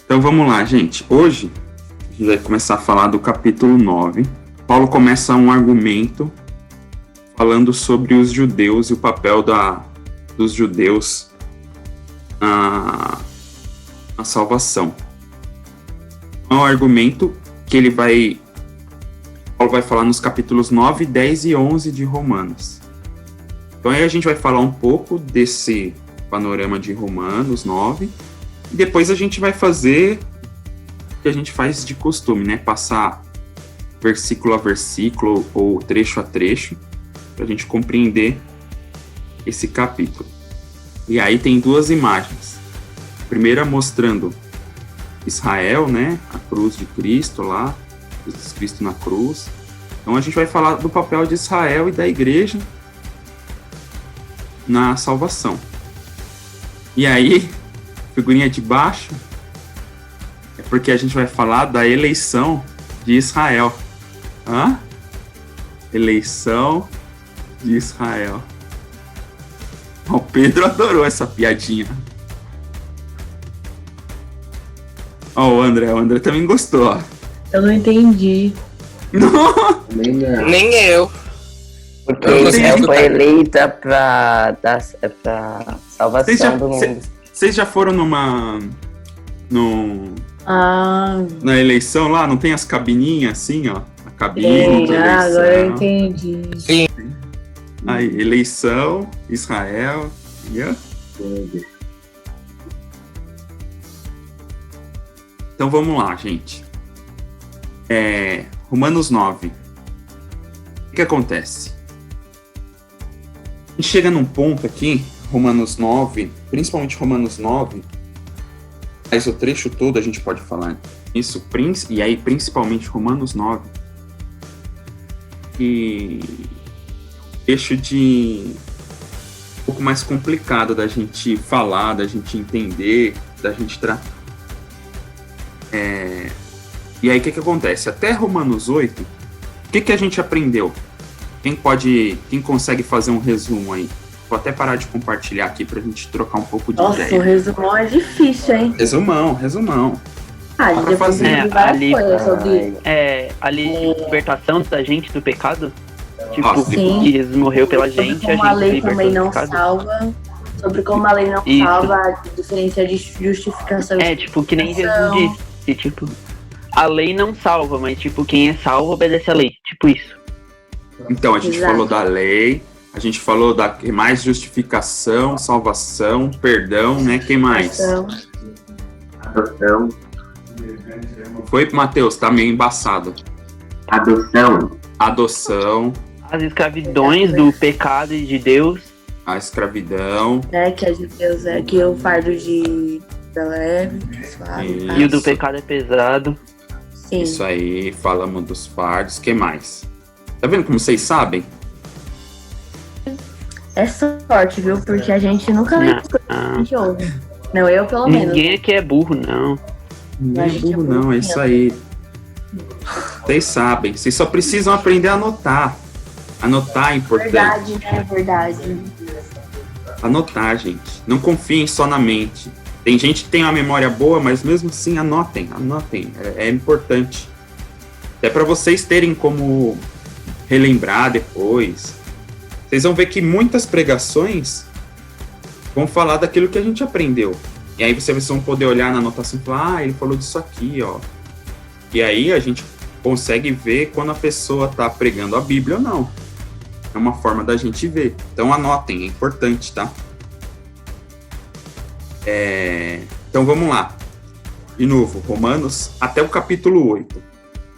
Então vamos lá, gente. Hoje a gente vai começar a falar do capítulo 9. Paulo começa um argumento falando sobre os judeus e o papel dos judeus na salvação. É um argumento que Paulo vai falar nos capítulos 9, 10 e 11 de Romanos. Então aí a gente vai falar um pouco desse panorama de Romanos 9 e depois a gente vai fazer o que a gente faz de costume, né? Passar versículo a versículo ou trecho a trecho para a gente compreender esse capítulo. E aí tem duas imagens. A primeira mostrando Israel, né? A cruz de Cristo lá, Jesus Cristo na cruz. Então a gente vai falar do papel de Israel e da igreja na salvação. E aí, figurinha de baixo, é porque a gente vai falar da eleição de Israel. Hã? Eleição de Israel. O Pedro adorou essa piadinha. Ó, o André também gostou, ó. Eu não entendi. Nem eu. Porque Israel foi eleita pra salvação do mundo. Vocês já foram na eleição lá? Não tem as cabininhas assim, ó? A cabine de eleição. Agora eu entendi. Sim. Aí, eleição, Israel. Yeah. Então vamos lá, gente. Romanos 9. O que acontece? A gente chega num ponto aqui, Romanos 9, principalmente Romanos 9, mas o trecho todo a gente pode falar isso, e aí principalmente Romanos 9, e trecho um pouco mais complicado da gente falar, da gente entender, da gente tratar. E aí o que acontece? Até Romanos 8, o que a gente aprendeu? Quem consegue fazer um resumo aí? Vou até parar de compartilhar aqui pra gente trocar um pouco de ideia. Nossa, o resumão é difícil, hein? Resumão. Depois fazer. de várias coisas sobre... libertação da gente do pecado. Tipo, sim. que Jesus morreu pela gente, sobre como a lei também não salva. Sobre como a lei não salva, a diferença de justificação. Tipo, que nem Jesus disse. Que, tipo, a lei não salva, mas, tipo, quem é salvo obedece a lei. Tipo isso. Então, a gente falou da lei, a gente falou da mais justificação, salvação, perdão, né? Quem mais? Adoção. Foi, Matheus? Tá meio embaçado. Adoção. As escravidões do pecado e de Deus. A escravidão. Que é de Deus, que o fardo de leve. E o do pecado é pesado. Sim. Isso aí, falamos dos fardos. Que mais? Tá vendo como vocês sabem? É sorte, viu? Porque a gente nunca lê as coisas que a gente ouve. Não, eu pelo menos. Ninguém aqui é burro, não. Não é burro, não. É isso aí. Vocês sabem. Vocês só precisam aprender a anotar. Anotar é importante. Verdade, né? Verdade. Anotar, gente. Não confiem só na mente. Tem gente que tem uma memória boa, mas mesmo assim, anotem. É importante. Até para vocês terem como relembrar depois. Vocês vão ver que muitas pregações vão falar daquilo que a gente aprendeu. E aí vocês vão poder olhar na anotação e falar, ele falou disso aqui, ó. E aí a gente consegue ver quando a pessoa tá pregando a Bíblia ou não. É uma forma da gente ver. Então anotem, é importante, tá? Então vamos lá. De novo, Romanos até o capítulo 8.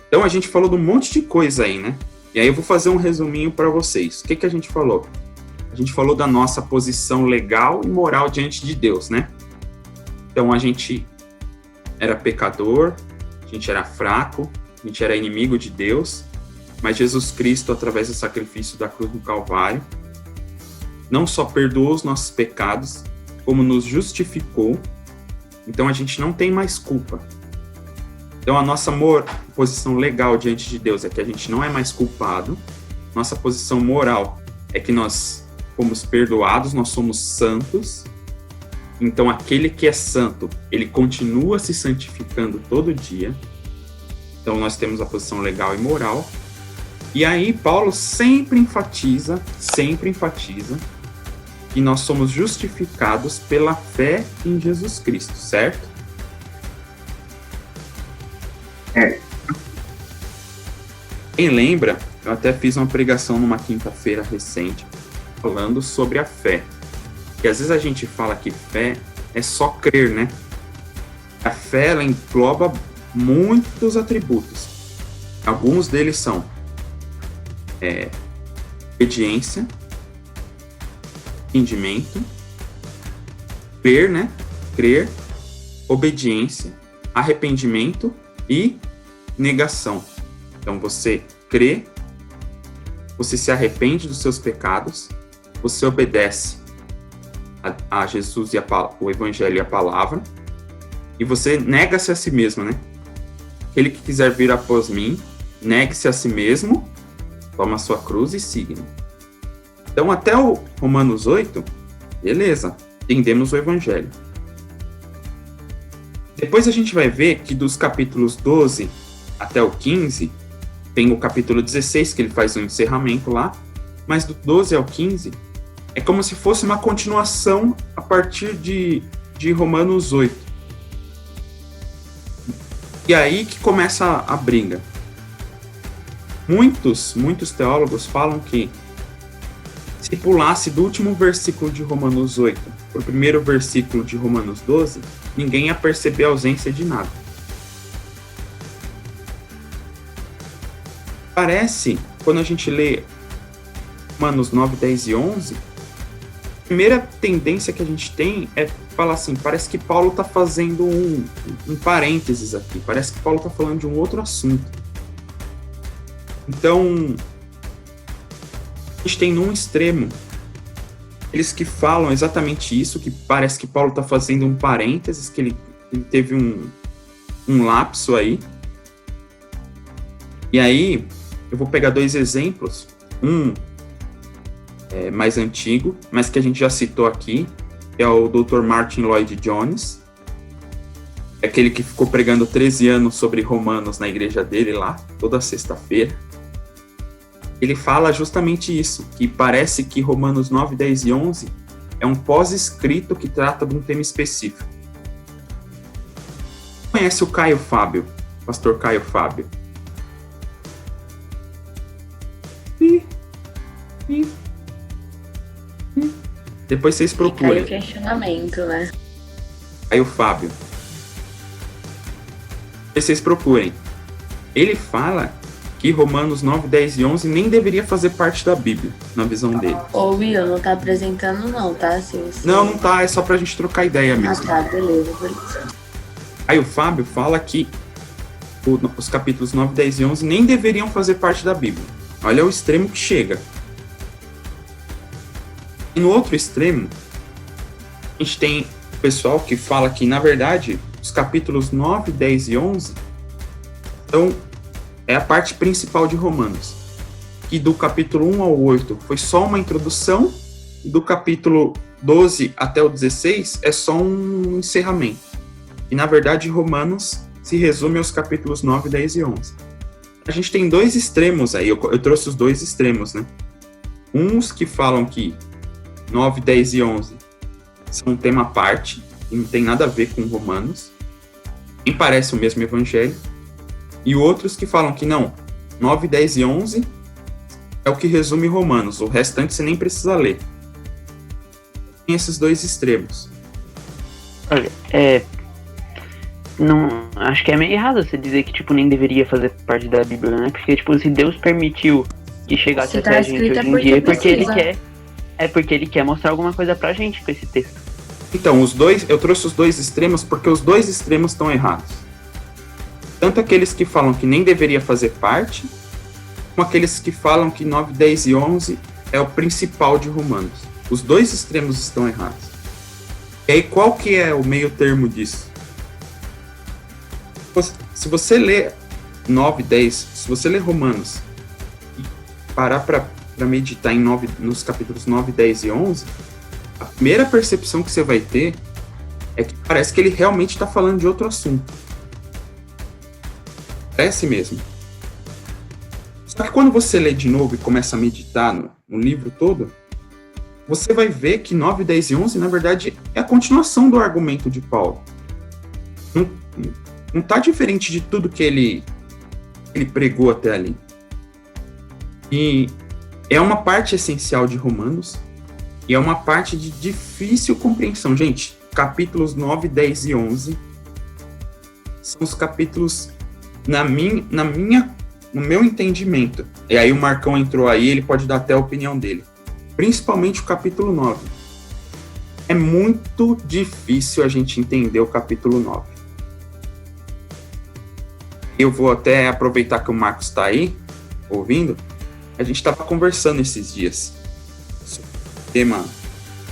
Então a gente falou de um monte de coisa aí, né? E aí eu vou fazer um resuminho para vocês. O que a gente falou? A gente falou da nossa posição legal e moral diante de Deus, né? Então a gente era pecador, a gente era fraco, a gente era inimigo de Deus, mas Jesus Cristo, através do sacrifício da cruz do Calvário, não só perdoou os nossos pecados, como nos justificou. Então a gente não tem mais culpa. Então a nossa posição legal diante de Deus é que a gente não é mais culpado. Nossa posição moral é que nós fomos perdoados, nós somos santos. Então, aquele que é santo, ele continua se santificando todo dia. Então, nós temos a posição legal e moral. E aí, Paulo sempre enfatiza que nós somos justificados pela fé em Jesus Cristo, certo? Quem lembra, eu até fiz uma pregação numa quinta-feira recente, falando sobre a fé. Porque às vezes a gente fala que fé é só crer, né? A fé, ela engloba muitos atributos. Alguns deles são obediência, entendimento, crer, né? Crer, obediência, arrependimento e negação. Então você crê, você se arrepende dos seus pecados, você obedece a Jesus e o Evangelho e a Palavra, e você nega-se a si mesmo, né? Aquele que quiser vir após mim, negue-se a si mesmo, toma a sua cruz e siga-me. Então, até o Romanos 8, beleza, entendemos o Evangelho. Depois a gente vai ver que dos capítulos 12 até o 15, tem o capítulo 16, que ele faz um encerramento lá, mas do 12 ao 15, é como se fosse uma continuação a partir de Romanos 8. E aí que começa a briga. Muitos teólogos falam que se pulasse do último versículo de Romanos 8 para o primeiro versículo de Romanos 12, ninguém ia perceber a ausência de nada. Parece, quando a gente lê Romanos 9, 10 e 11, a primeira tendência que a gente tem é falar assim, parece que Paulo está fazendo um parênteses aqui, parece que Paulo está falando de um outro assunto. Então, a gente tem num extremo eles que falam exatamente isso, que parece que Paulo está fazendo um parênteses, que ele teve um lapso aí. E aí, eu vou pegar dois exemplos, mais antigo, mas que a gente já citou aqui, que é o Dr. Martin Lloyd-Jones, aquele que ficou pregando 13 anos sobre Romanos na igreja dele lá, toda sexta-feira. Ele fala justamente isso, que parece que Romanos 9, 10 e 11 é um pós-escrito que trata de um tema específico. Conhece o Caio Fábio, pastor Caio Fábio? Depois vocês procurem. Cai o questionamento, né? Caio Fábio. Depois vocês procurem. Ele fala que Romanos 9, 10 e 11 nem deveria fazer parte da Bíblia, na visão dele. Ô, Will, não tá apresentando não, tá? Não tá, é só pra gente trocar ideia mesmo. Ah, tá, beleza. Aí o Fábio fala que os capítulos 9, 10 e 11 nem deveriam fazer parte da Bíblia. Olha o extremo que chega. E no outro extremo, a gente tem o pessoal que fala que, na verdade, os capítulos 9, 10 e 11 é a parte principal de Romanos. Que do capítulo 1 ao 8 foi só uma introdução, e do capítulo 12 até o 16 é só um encerramento. E, na verdade, Romanos se resume aos capítulos 9, 10 e 11. A gente tem dois extremos aí, eu trouxe os dois extremos, né? Uns que falam que 9, 10 e 11 são um tema à parte, e não tem nada a ver com Romanos, nem parece o mesmo evangelho, e outros que falam que não, 9, 10 e 11 é o que resume Romanos, o restante você nem precisa ler. Tem esses dois extremos. Olha, não, acho que é meio errado você dizer que, tipo, nem deveria fazer parte da Bíblia, né? Porque, tipo, se Deus permitiu que chegasse até a gente hoje em dia, porque ele quer mostrar alguma coisa pra gente com esse texto. Então, eu trouxe os dois extremos porque os dois extremos estão errados. Tanto aqueles que falam que nem deveria fazer parte, como aqueles que falam que 9, 10 e 11 é o principal de Romanos. Os dois extremos estão errados. E aí, qual que é o meio termo disso? Se você ler 9, 10, se você ler Romanos e parar para meditar nos capítulos 9, 10 e 11, a primeira percepção que você vai ter é que parece que ele realmente está falando de outro assunto. Parece mesmo. Só que quando você lê de novo e começa a meditar no livro todo, você vai ver que 9, 10 e 11, na verdade, é a continuação do argumento de Paulo. Não está diferente de tudo que ele pregou até ali. E é uma parte essencial de Romanos e é uma parte de difícil compreensão. Gente, capítulos 9, 10 e 11 são os capítulos, no meu entendimento. E aí o Marcão entrou aí, ele pode dar até a opinião dele. Principalmente o capítulo 9. É muito difícil a gente entender o capítulo 9. Eu vou até aproveitar que o Marcos está aí, ouvindo. A gente estava conversando esses dias sobre o tema.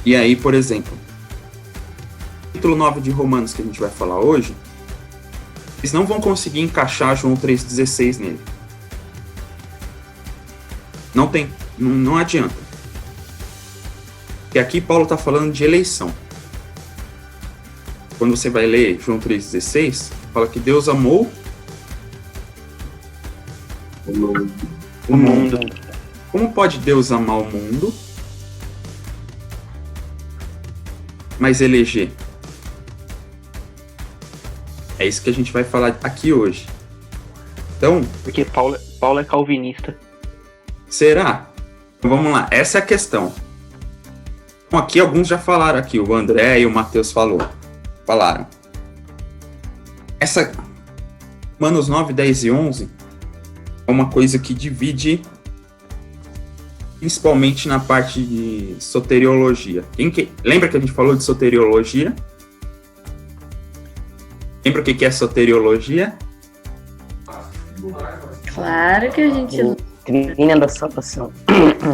E aí, por exemplo, o capítulo 9 de Romanos que a gente vai falar hoje, eles não vão conseguir encaixar João 3,16 nele. Não adianta. Porque aqui Paulo está falando de eleição. Quando você vai ler João 3,16, fala que Deus amou o mundo. Como pode Deus amar o mundo, mas eleger? É isso que a gente vai falar aqui hoje. Então, porque Paulo é calvinista. Será? Então vamos lá, essa é a questão. Então, aqui alguns já falaram aqui, o André e o Matheus falaram. Essa Romanos 9, 10 e 11 é uma coisa que divide principalmente na parte de soteriologia. Lembra que a gente falou de soteriologia? Lembra o que é soteriologia? Claro que a gente... Doutrina da salvação.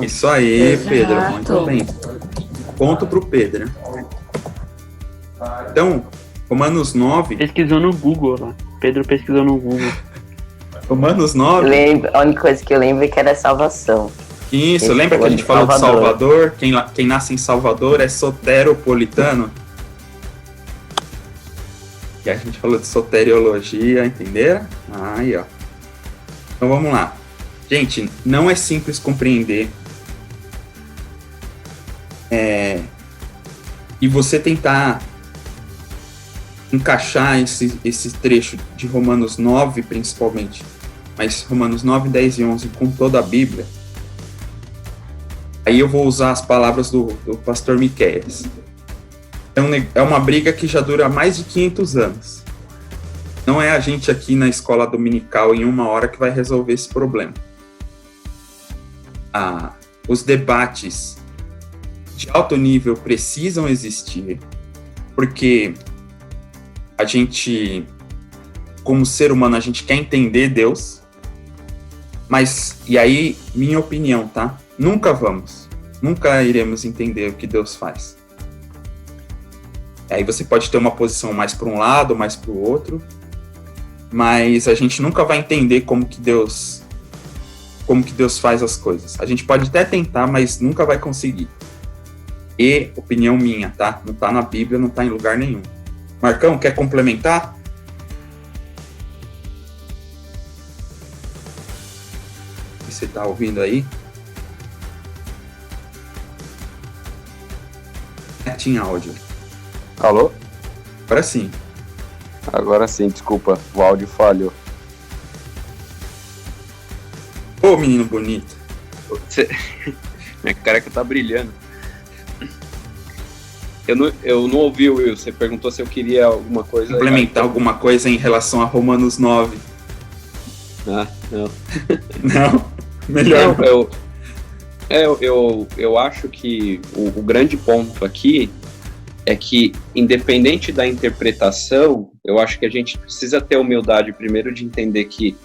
Isso aí, Exato. Pedro, muito bem. Ponto pro Pedro. Então, Romanos 9... Pesquisou no Google lá. Pedro pesquisou no Google. Romanos 9... A única coisa que eu lembro é que era salvação. Isso, lembra que a gente falou de Salvador? Quem nasce em Salvador é soteropolitano. E a gente falou de soteriologia, entenderam? Aí, ó. Então vamos lá. Gente, não é simples compreender. E você tentar encaixar esse trecho de Romanos 9, principalmente, mas Romanos 9, 10 e 11 com toda a Bíblia. Aí eu vou usar as palavras do pastor Miqueias. É uma briga que já dura mais de 500 anos. Não é a gente aqui na escola dominical em 1 hora que vai resolver esse problema. Os debates de alto nível precisam existir, porque a gente, como ser humano, a gente quer entender Deus, mas, e aí, minha opinião, tá? Nunca iremos entender o que Deus faz. Aí você pode ter uma posição mais para um lado, mais para o outro, mas a gente nunca vai entender como que Deus faz as coisas. A gente pode até tentar, mas nunca vai conseguir. E, opinião minha, tá? Não tá na Bíblia, não tá em lugar nenhum. Marcão, quer complementar? Você tá ouvindo aí? Tinha áudio. Alô? Agora sim, desculpa, o áudio falhou. Ô, menino bonito. Minha careca tá brilhando. Eu não ouvi, Will, você perguntou se eu queria alguma coisa... Complementar alguma coisa em relação a Romanos 9. Não. Não? Melhor. Eu acho que o grande ponto aqui é que, independente da interpretação, eu acho que a gente precisa ter humildade primeiro de entender que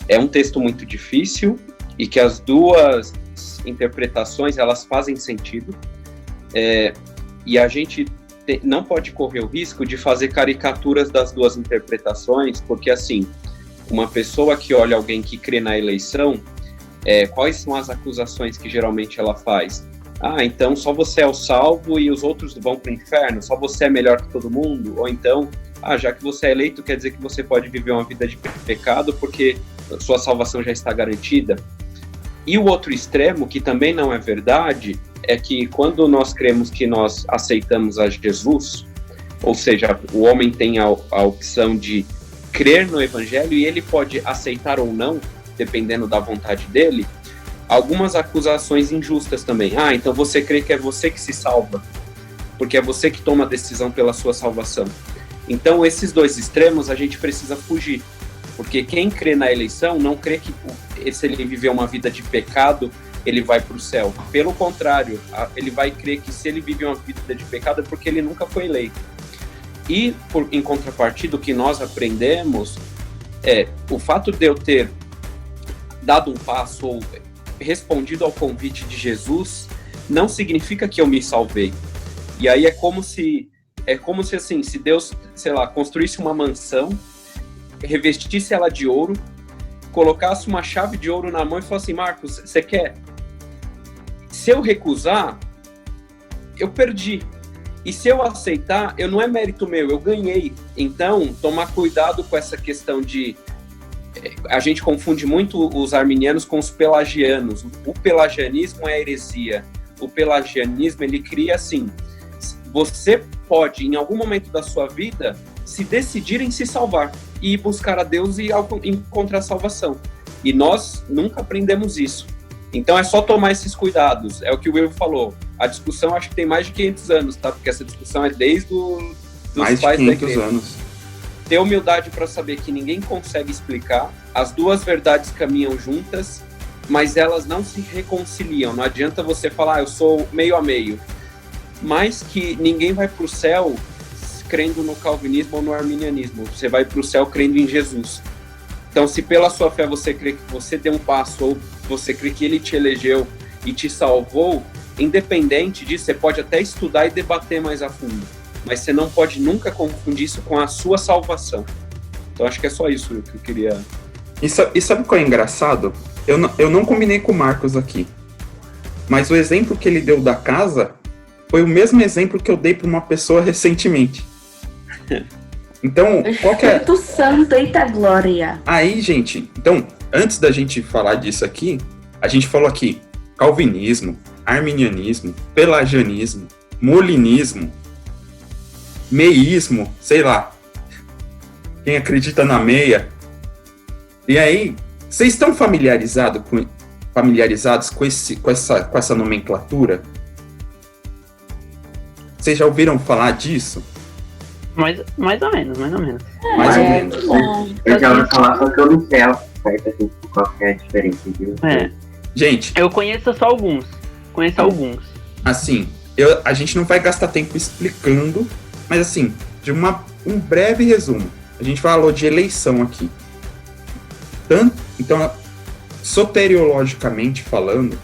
é um texto muito difícil e que as duas interpretações, elas fazem sentido. E a gente não pode correr o risco de fazer caricaturas das duas interpretações, porque, assim, uma pessoa que olha alguém que crê na eleição, quais são as acusações que geralmente ela faz? então só você é o salvo e os outros vão para o inferno, só você é melhor que todo mundo, ou então, já que você é eleito, quer dizer que você pode viver uma vida de pecado porque sua salvação já está garantida. E o outro extremo, que também não é verdade, é que quando nós cremos que nós aceitamos a Jesus, ou seja, o homem tem a opção de crer no evangelho e ele pode aceitar ou não, dependendo da vontade dele, algumas acusações injustas também. Então você crê que é você que se salva, porque é você que toma a decisão pela sua salvação. Então esses dois extremos a gente precisa fugir, porque quem crê na eleição não crê que se ele viver uma vida de pecado, ele vai para o céu. Pelo contrário, ele vai crer que se ele vive uma vida de pecado é porque ele nunca foi eleito. E, em contrapartida, o que nós aprendemos é o fato de eu ter dado um passo ou respondido ao convite de Jesus não significa que eu me salvei. E aí é como se assim, se Deus, sei lá, construísse uma mansão, revestisse ela de ouro, colocasse uma chave de ouro na mão e falasse assim: Marcos, você quer? Se eu recusar, eu perdi. E se eu aceitar, não é mérito meu, eu ganhei. Então, tomar cuidado com essa questão de... A gente confunde muito os arminianos com os pelagianos. O pelagianismo é heresia. O pelagianismo, ele cria assim: você pode, em algum momento da sua vida, se decidir em se salvar e ir buscar a Deus e encontrar salvação. E nós nunca aprendemos isso. Então é só tomar esses cuidados. É o que o Will falou. A discussão acho que tem mais de 500 anos, tá? Porque essa discussão é desde os pais da igreja. Mais de 500 anos. Ter humildade para saber que ninguém consegue explicar. As duas verdades caminham juntas, mas elas não se reconciliam. Não adianta você falar, eu sou meio a meio. Mas que ninguém vai para o céu crendo no calvinismo ou no arminianismo. Você vai para o céu crendo em Jesus. Então, se pela sua fé você crê que você deu um passo, ou você crê que ele te elegeu e te salvou, independente disso, você pode até estudar e debater mais a fundo. Mas você não pode nunca confundir isso com a sua salvação. Então, acho que é só isso que eu queria... E sabe qual é engraçado? Eu não combinei com o Marcos aqui. Mas o exemplo que ele deu da casa foi o mesmo exemplo que eu dei para uma pessoa recentemente. Então, qual que é... Espírito Santo, eita glória! Aí, gente, então, antes da gente falar disso aqui, a gente falou aqui calvinismo, arminianismo, pelagianismo, molinismo, meísmo, sei lá, quem acredita na meia. E aí, vocês estão familiarizados com essa nomenclatura? Vocês já ouviram falar disso? Mais ou menos. Mais ou menos. Eu já ouvi falar, só que eu não sei certo assim, qual que é a diferença, viu? Gente... Eu conheço só alguns. Assim, a gente não vai gastar tempo explicando, mas assim, de um breve resumo. A gente falou de eleição aqui. Então, soteriologicamente falando,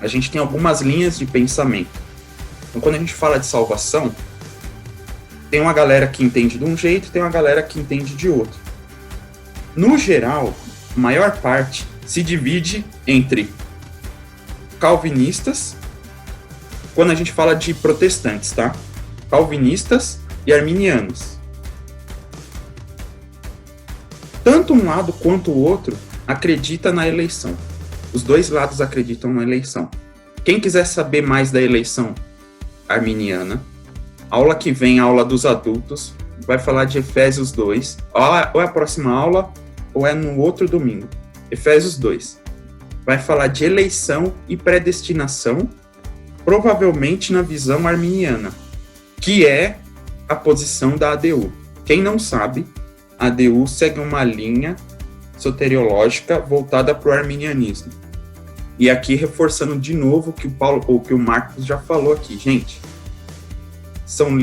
a gente tem algumas linhas de pensamento. Então, quando a gente fala de salvação, tem uma galera que entende de um jeito e tem uma galera que entende de outro. No geral, a maior parte se divide entre calvinistas, quando a gente fala de protestantes, tá? Calvinistas e arminianos. Tanto um lado quanto o outro acredita na eleição. Os dois lados acreditam na eleição. Quem quiser saber mais da eleição arminiana, aula que vem, aula dos adultos, vai falar de Efésios 2. Ou é a próxima aula, ou é no outro domingo. Efésios 2. Vai falar de eleição e predestinação, provavelmente na visão arminiana, que é a posição da ADU. Quem não sabe, a ADU segue uma linha soteriológica voltada para o arminianismo. E aqui reforçando de novo o que o Marcos já falou aqui, gente. São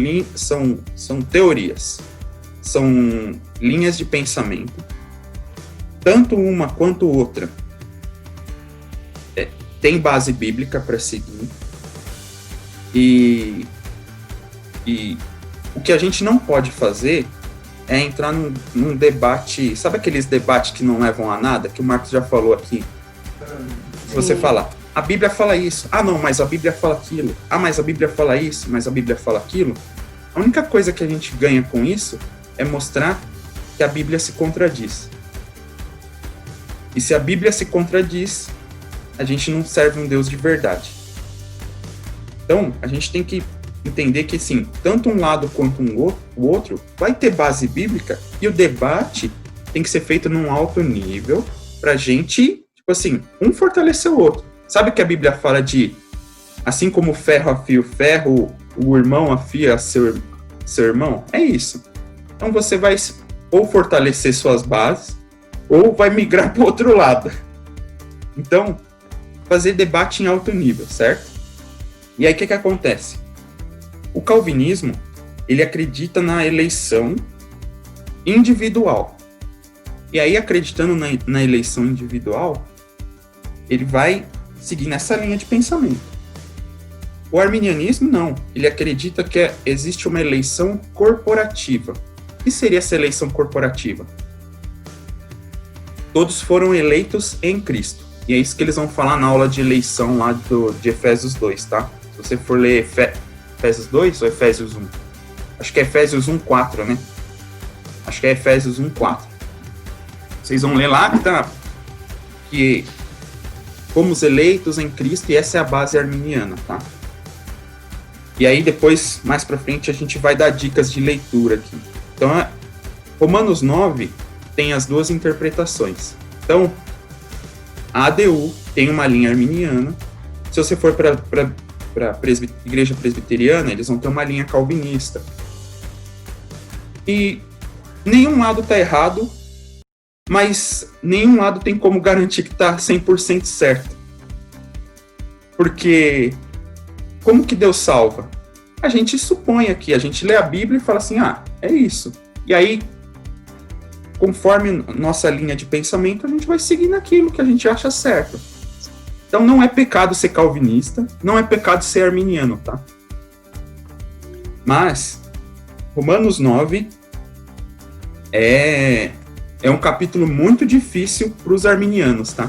teorias, são linhas de pensamento, tanto uma quanto outra tem base bíblica para seguir, e o que a gente não pode fazer é entrar num debate, sabe aqueles debates que não levam a nada, que o Marcos já falou aqui? Se você falar, a Bíblia fala isso. Ah, não, mas a Bíblia fala aquilo. Ah, mas a Bíblia fala isso, mas a Bíblia fala aquilo. A única coisa que a gente ganha com isso é mostrar que a Bíblia se contradiz. E se a Bíblia se contradiz, a gente não serve um Deus de verdade. Então, a gente tem que entender que, assim, tanto um lado quanto o outro vai ter base bíblica, e o debate tem que ser feito num alto nível pra gente, tipo assim, um fortalecer o outro. Sabe que a Bíblia fala de, assim como o ferro afia o ferro, o irmão afia seu irmão? É isso. Então você vai ou fortalecer suas bases, ou vai migrar para o outro lado. Então, fazer debate em alto nível, certo? E aí o que acontece? O calvinismo, ele acredita na eleição individual. E aí, acreditando na eleição individual, ele vai seguir nessa linha de pensamento. O arminianismo, não. Ele acredita que existe uma eleição corporativa. O que seria essa eleição corporativa? Todos foram eleitos em Cristo. E é isso que eles vão falar na aula de eleição lá de Efésios 2, tá? Se você for ler Efésios 2 ou Efésios 1? Acho que é Efésios 1:4, né? Acho que é Efésios 1:4. Vocês vão ler lá que fomos eleitos em Cristo, e essa é a base arminiana, tá? E aí depois, mais pra frente, a gente vai dar dicas de leitura aqui. Então, Romanos 9 tem as duas interpretações. Então, a ADU tem uma linha arminiana. Se você for para igreja presbiteriana, eles vão ter uma linha calvinista. E nenhum lado está errado, mas nenhum lado tem como garantir que está 100% certo. Porque como que Deus salva? A gente supõe aqui, a gente lê a Bíblia e fala assim, é isso. E aí, conforme nossa linha de pensamento, a gente vai seguir naquilo que a gente acha certo. Então não é pecado ser calvinista, não é pecado ser arminiano, tá? Mas Romanos 9 é um capítulo muito difícil para os arminianos, tá?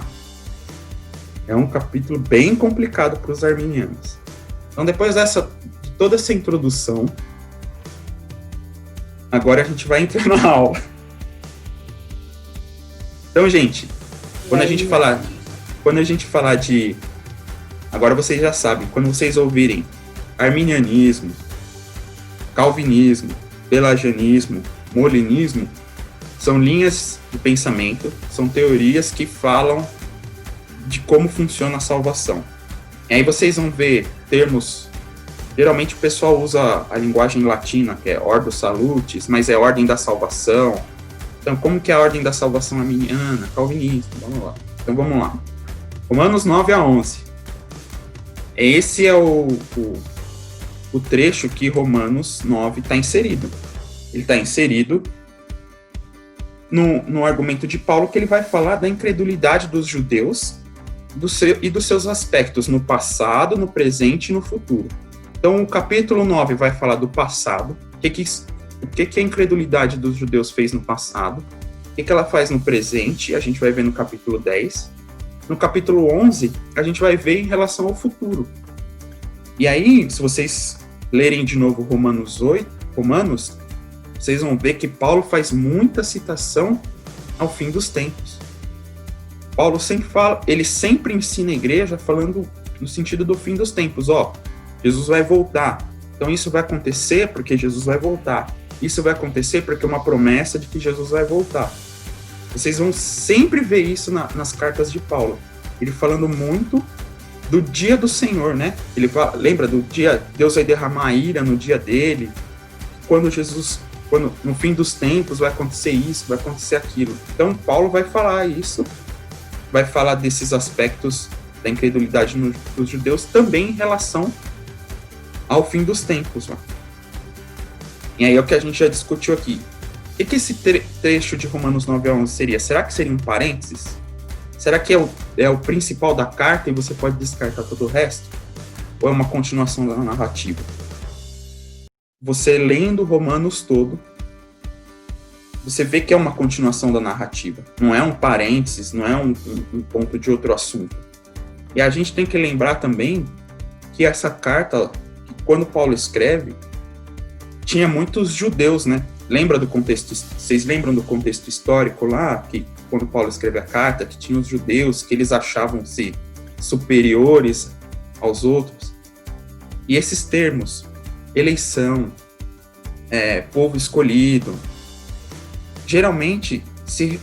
É um capítulo bem complicado para os arminianos. Então depois de toda essa introdução, agora a gente vai entrar na aula. Então, gente, quando a gente falar de... Agora vocês já sabem, quando vocês ouvirem arminianismo, calvinismo, pelagianismo, molinismo, são linhas de pensamento, são teorias que falam de como funciona a salvação. E aí vocês vão ver termos... Geralmente o pessoal usa a linguagem latina, que é Ordo Salutis, mas é ordem da salvação. Então, como que é a ordem da salvação arminiana, calvinista? Vamos lá. Então, vamos lá. Romanos 9-11. Esse é o trecho que Romanos 9 está inserido. Ele está inserido no argumento de Paulo, que ele vai falar da incredulidade dos judeus e dos seus aspectos no passado, no presente e no futuro. Então, o capítulo 9 vai falar do passado, o que a incredulidade dos judeus fez no passado, o que ela faz no presente, a gente vai ver no capítulo 10. No capítulo 11, a gente vai ver em relação ao futuro. E aí, se vocês lerem de novo Romanos, vocês vão ver que Paulo faz muita citação ao fim dos tempos. Paulo sempre ensina a igreja falando no sentido do fim dos tempos. Jesus vai voltar. Então isso vai acontecer porque Jesus vai voltar. Isso vai acontecer porque é uma promessa de que Jesus vai voltar. Vocês vão sempre ver isso nas cartas de Paulo. Ele falando muito do dia do Senhor, né? Ele fala, lembra do dia, Deus vai derramar a ira no dia dele. Quando no fim dos tempos vai acontecer isso, vai acontecer aquilo. Então Paulo vai falar isso, vai falar desses aspectos da incredulidade dos judeus também em relação ao fim dos tempos. E aí é o que a gente já discutiu aqui. O que esse trecho de Romanos 9-11 seria? Será que seria um parênteses? Será que é o principal da carta e você pode descartar todo o resto? Ou é uma continuação da narrativa? Você lendo Romanos todo, você vê que é uma continuação da narrativa. Não é um parênteses, não é um ponto de outro assunto. E a gente tem que lembrar também que essa carta, quando Paulo escreve, tinha muitos judeus, né? Lembra do contexto? Vocês lembram do contexto histórico lá, que quando Paulo escreve a carta, que tinha os judeus, que eles achavam-se superiores aos outros? E esses termos, eleição, povo escolhido, geralmente se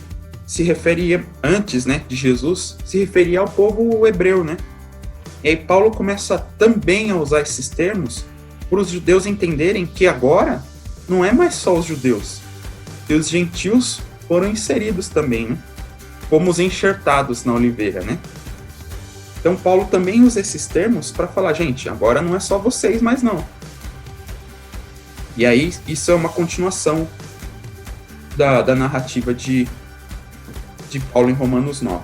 referia, antes, né, de Jesus, se referia ao povo hebreu, né? E aí Paulo começa também a usar esses termos para os judeus entenderem que agora não é mais só os judeus, que os gentios foram inseridos também, né? Fomos enxertados na oliveira, né? Então Paulo também usa esses termos para falar, gente, agora não é só vocês mais não. E aí isso é uma continuação da narrativa de Paulo em Romanos 9.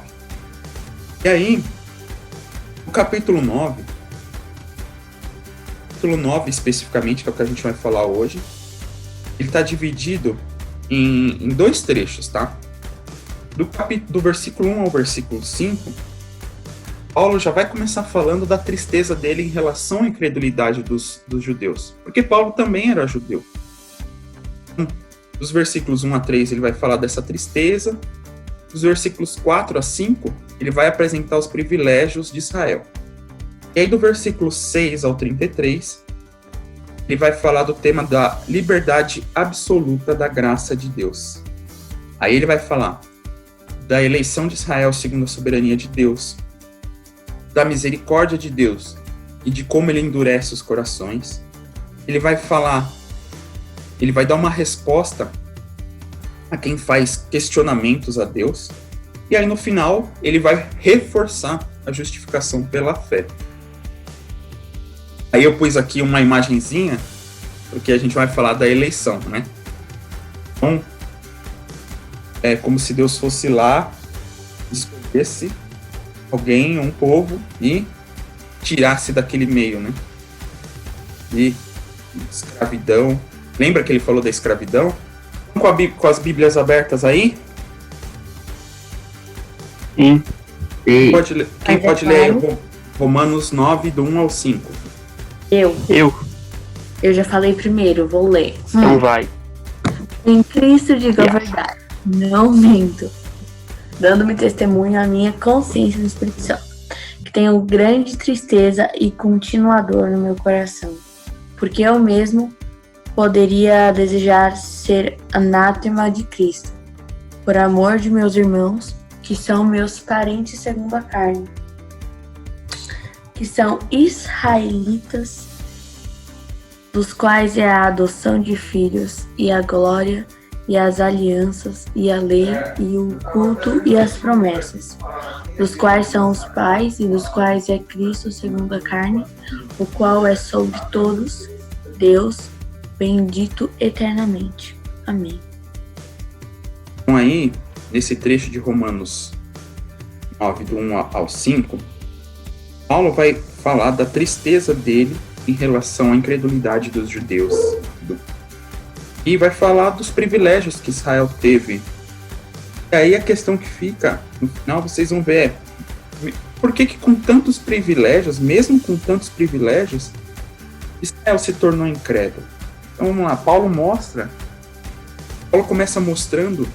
E aí, o capítulo 9 especificamente, que é o que a gente vai falar hoje, ele está dividido em dois trechos, tá? Do versículo 1 ao versículo 5, Paulo já vai começar falando da tristeza dele em relação à incredulidade dos judeus, porque Paulo também era judeu. Dos versículos 1 a 3 ele vai falar dessa tristeza, dos versículos 4 a 5 ele vai apresentar os privilégios de Israel. E aí do versículo 6 ao 33 ele vai falar do tema da liberdade absoluta da graça de Deus. Aí ele vai falar da eleição de Israel segundo a soberania de Deus, da misericórdia de Deus e de como ele endurece os corações. Ele vai dar uma resposta a quem faz questionamentos a Deus. E aí no final ele vai reforçar a justificação pela fé. Aí eu pus aqui uma imagenzinha, porque a gente vai falar da eleição, né? Então, é como se Deus fosse lá, escolhesse alguém, um povo, e tirasse daquele meio, né? E escravidão. Lembra que ele falou da escravidão? Com as Bíblias abertas aí? Sim. Quem pode ler Romanos 9, do 1 ao 5? Eu já falei primeiro, vou ler. Então vai. Em Cristo digo a verdade, não minto, dando-me testemunho à minha consciência no Espírito Santo, que tenho grande tristeza e continua dor no meu coração, porque eu mesmo poderia desejar ser anátema de Cristo, por amor de meus irmãos, que são meus parentes segundo a carne, que são israelitas, dos quais é a adoção de filhos, e a glória, e as alianças, e a lei, e o culto, e as promessas, dos quais são os pais, e dos quais é Cristo segundo a carne, o qual é sobre todos, Deus, bendito eternamente. Amém. Então aí, nesse trecho de Romanos 9, do 1 ao 5, Paulo vai falar da tristeza dele em relação à incredulidade dos judeus. E vai falar dos privilégios que Israel teve. E aí a questão que fica, no final vocês vão ver, por que com tantos privilégios, mesmo com tantos privilégios, Israel se tornou incrédulo? Então vamos lá, Paulo começa mostrando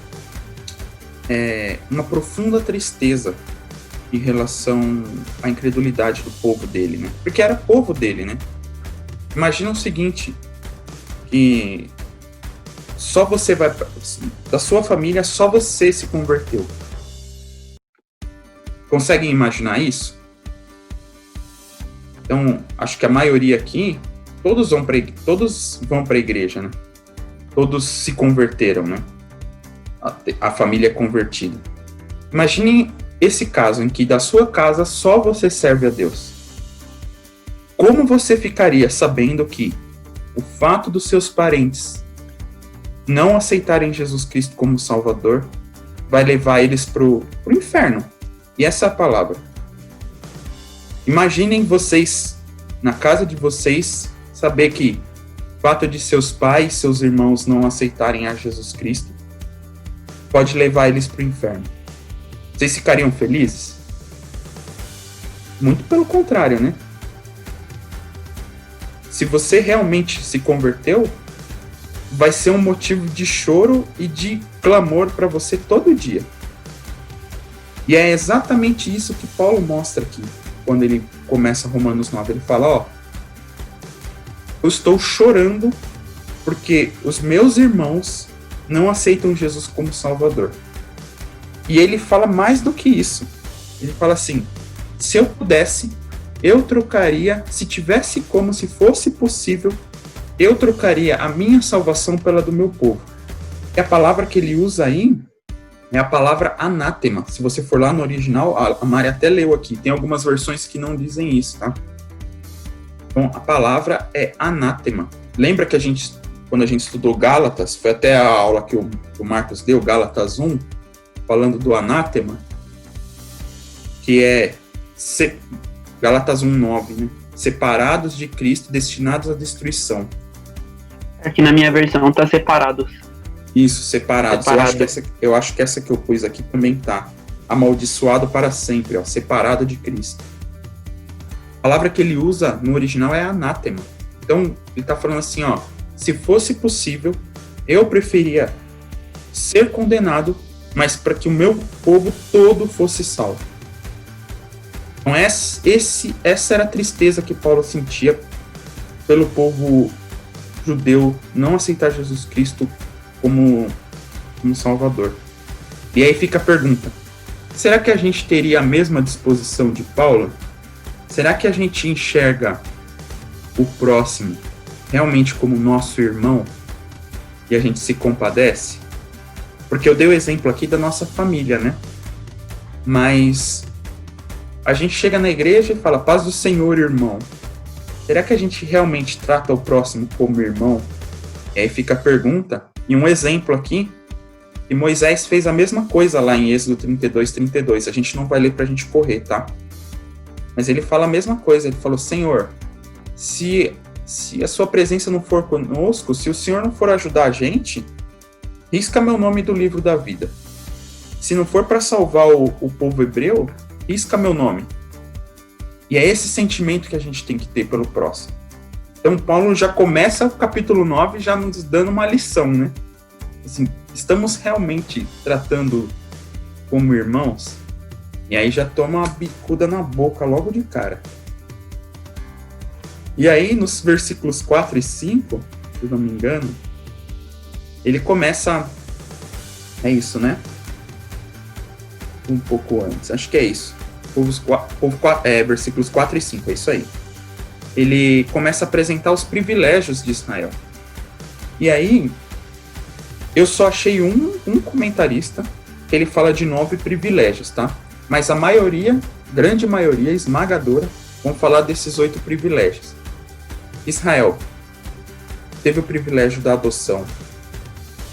uma profunda tristeza em relação à incredulidade do povo dele, né? Porque era povo dele, né? Imagina o seguinte, que da sua família, só você se converteu. Conseguem imaginar isso? Então, acho que a maioria aqui, todos vão para a igreja, né? Todos se converteram, né? A família é convertida. Imagine esse caso em que da sua casa só você serve a Deus. Como você ficaria sabendo que o fato dos seus parentes não aceitarem Jesus Cristo como Salvador vai levar eles pro inferno? E essa é a palavra. Imaginem vocês, na casa de vocês, saber que o fato de seus pais, seus irmãos não aceitarem a Jesus Cristo pode levar eles pro inferno. Vocês ficariam felizes? Muito pelo contrário, né? Se você realmente se converteu, vai ser um motivo de choro e de clamor para você todo dia. E é exatamente isso que Paulo mostra aqui, quando ele começa Romanos 9. Ele fala, ó, eu estou chorando porque os meus irmãos não aceitam Jesus como Salvador. E ele fala mais do que isso. Ele fala assim, se eu pudesse, eu trocaria, se tivesse como, se fosse possível, eu trocaria a minha salvação pela do meu povo. E a palavra que ele usa aí é a palavra anátema. Se você for lá no original, a Mari até leu aqui, tem algumas versões que não dizem isso, tá? Então, a palavra é anátema. Lembra que quando a gente estudou Gálatas, foi até a aula que o Marcos deu, Gálatas 1, falando do anátema, que é Gálatas 1:9, né? Separados de Cristo, destinados à destruição. Aqui na minha versão tá separados. Isso, separados. Eu acho que essa que eu pus aqui também tá. Amaldiçoado para sempre, ó, separado de Cristo. A palavra que ele usa no original é anátema. Então, ele tá falando assim, ó, se fosse possível, eu preferia ser condenado, mas para que o meu povo todo fosse salvo. Então, essa era a tristeza que Paulo sentia pelo povo judeu não aceitar Jesus Cristo como Salvador. E aí fica a pergunta, será que a gente teria a mesma disposição de Paulo? Será que a gente enxerga o próximo realmente como nosso irmão e a gente se compadece? Porque eu dei o exemplo aqui da nossa família, né? Mas a gente chega na igreja e fala, paz do Senhor, irmão. Será que a gente realmente trata o próximo como irmão? E aí fica a pergunta, e um exemplo aqui, que Moisés fez a mesma coisa lá em Êxodo 32:32. A gente não vai ler pra gente correr, tá? Mas ele fala a mesma coisa, ele falou, Senhor, se a sua presença não for conosco, se o Senhor não for ajudar a gente, risca meu nome do livro da vida. Se não for para salvar o povo hebreu, risca meu nome. E é esse sentimento que a gente tem que ter pelo próximo. Então Paulo já começa o capítulo 9 já nos dando uma lição, né? Assim, estamos realmente tratando como irmãos? E aí já toma uma bicuda na boca logo de cara. E aí nos versículos 4 e 5, se eu não me engano, ele começa... É isso, né? Um pouco antes, acho que é isso. Versículos 4 e 5, é isso aí. Ele começa a apresentar os privilégios de Israel. E aí, eu só achei um comentarista que ele fala de 9 privilégios, tá? Mas a maioria, grande maioria, esmagadora, vão falar desses 8 privilégios. Israel teve o privilégio da adoção.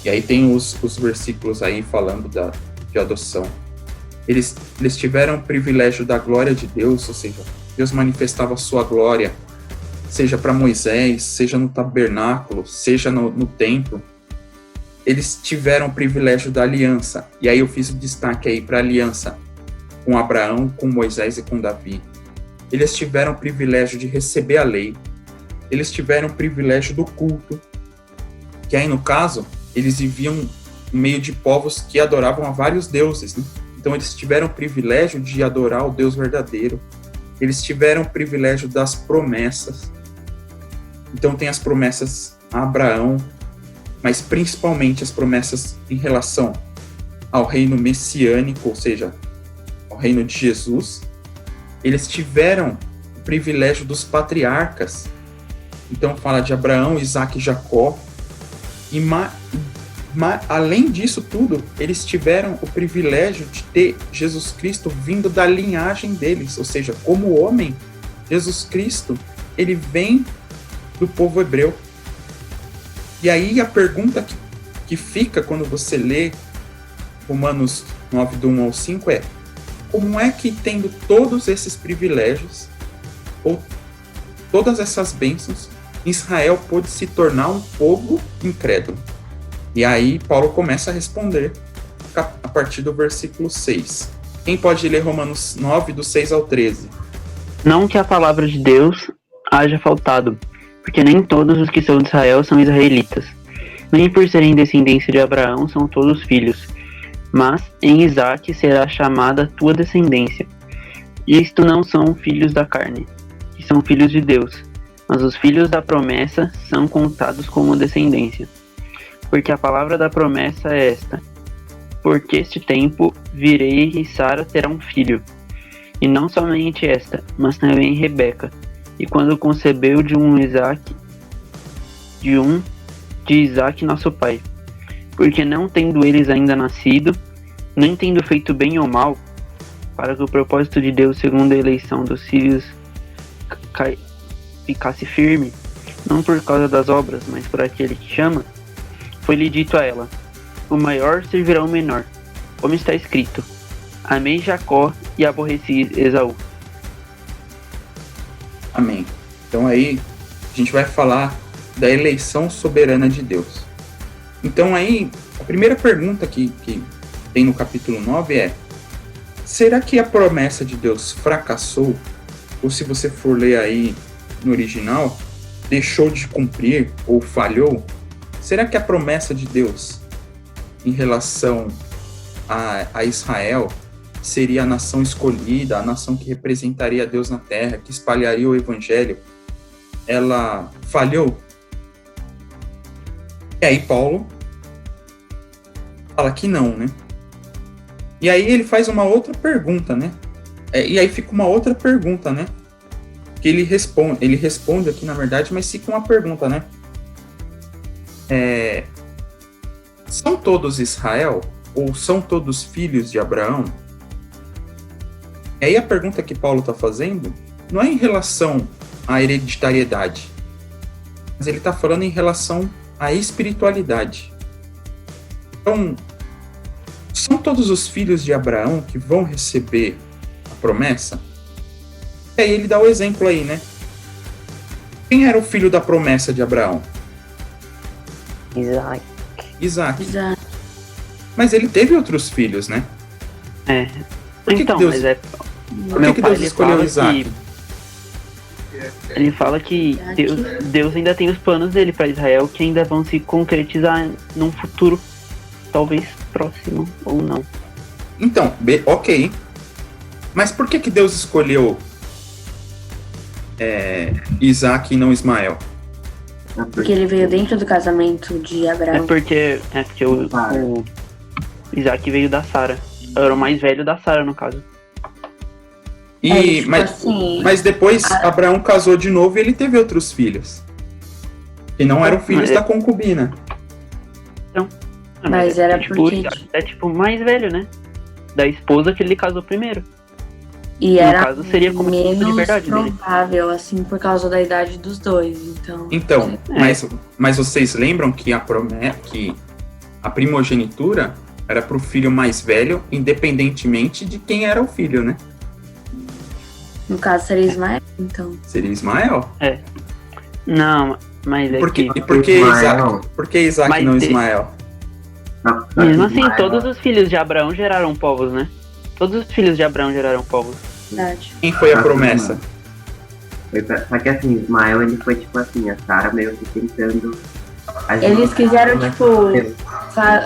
E aí tem os versículos aí falando de adoção. Eles tiveram o privilégio da glória de Deus, ou seja, Deus manifestava a sua glória, seja para Moisés, seja no tabernáculo, seja no templo. Eles tiveram o privilégio da aliança. E aí eu fiz o destaque aí para a aliança com Abraão, com Moisés e com Davi. Eles tiveram o privilégio de receber a lei. Eles tiveram o privilégio do culto, que aí no caso, eles viviam no meio de povos que adoravam a vários deuses, né? Então eles tiveram o privilégio de adorar o Deus verdadeiro. Eles tiveram o privilégio das promessas. Então tem as promessas a Abraão, mas principalmente as promessas em relação ao reino messiânico, ou seja, ao reino de Jesus. Eles tiveram o privilégio dos patriarcas. Então fala de Abraão, Isaac e Jacó. E além disso tudo, eles tiveram o privilégio de ter Jesus Cristo vindo da linhagem deles, ou seja, como homem, Jesus Cristo, ele vem do povo hebreu. E aí a pergunta que fica quando você lê Romanos 9, do 1 ao 5 é: como é que, tendo todos esses privilégios, ou todas essas bênçãos, Israel pôde se tornar um povo incrédulo? E aí Paulo começa a responder a partir do versículo 6. Quem pode ler Romanos 9, do 6 ao 13? Não que a palavra de Deus haja faltado, porque nem todos os que são de Israel são israelitas. Nem por serem descendência de Abraão são todos filhos, mas em Isaque será chamada tua descendência. Isto não são filhos da carne, que são filhos de Deus, mas os filhos da promessa são contados como descendência. Porque a palavra da promessa é esta: porque este tempo virei e Sara terá um filho. E não somente esta, mas também Rebeca. E quando concebeu de Isaque nosso pai. Porque não tendo eles ainda nascido, nem tendo feito bem ou mal, para que o propósito de Deus segundo a eleição dos filhos ficasse firme, não por causa das obras, mas por aquele que chama, foi-lhe dito a ela: o maior servirá o menor, como está escrito: amei Jacó e aborreci Esaú. Amém. Então aí a gente vai falar da eleição soberana de Deus. Então aí, a primeira pergunta que tem no capítulo 9 é: será que a promessa de Deus fracassou? Ou se você for ler aí no original, deixou de cumprir ou falhou? Será que a promessa de Deus em relação a Israel seria a nação escolhida, a nação que representaria Deus na terra, que espalharia o evangelho, ela falhou? E aí Paulo fala que não, né? E aí ele faz uma outra pergunta, né? E aí fica uma outra pergunta, né? Que ele responde aqui, na verdade, mas fica uma pergunta, né? São todos Israel? Ou são todos filhos de Abraão? E aí a pergunta que Paulo está fazendo não é em relação à hereditariedade, mas ele está falando em relação à espiritualidade. Então, são todos os filhos de Abraão que vão receber a promessa? E aí ele dá o exemplo aí, né? Quem era o filho da promessa de Abraão? Isaac. Mas ele teve outros filhos, né? Por que Deus escolheu Isaac? Ele fala que Deus ainda tem os planos dele para Israel que ainda vão se concretizar num futuro, talvez próximo ou não. Então, ok. Mas por que Deus escolheu Isaac e não Ismael? Porque ele veio dentro do casamento de Abraão. É porque o Isaac veio da Sara. Era o mais velho da Sara, no caso. Mas depois Abraão casou de novo e ele teve outros filhos. Que não eram filhos da concubina. Então, mas era porque... É tipo mais velho, né? Da esposa que ele casou primeiro. E era no caso, seria como menos de verdade provável, dele. Assim, por causa da idade dos dois. Então, mas vocês lembram que a primogenitura era pro filho mais velho, independentemente de quem era o filho, né? No caso, seria Ismael, então. Seria Ismael? Não, mas é por que Isaac não Ismael? Mesmo assim, todos os filhos de Abraão geraram povos, né? Todos os filhos de Abraão geraram povos. Verdade. Quem foi a promessa? Só que assim, Ismael, ele foi tipo assim, a Sara meio que tentando... Eles quiseram,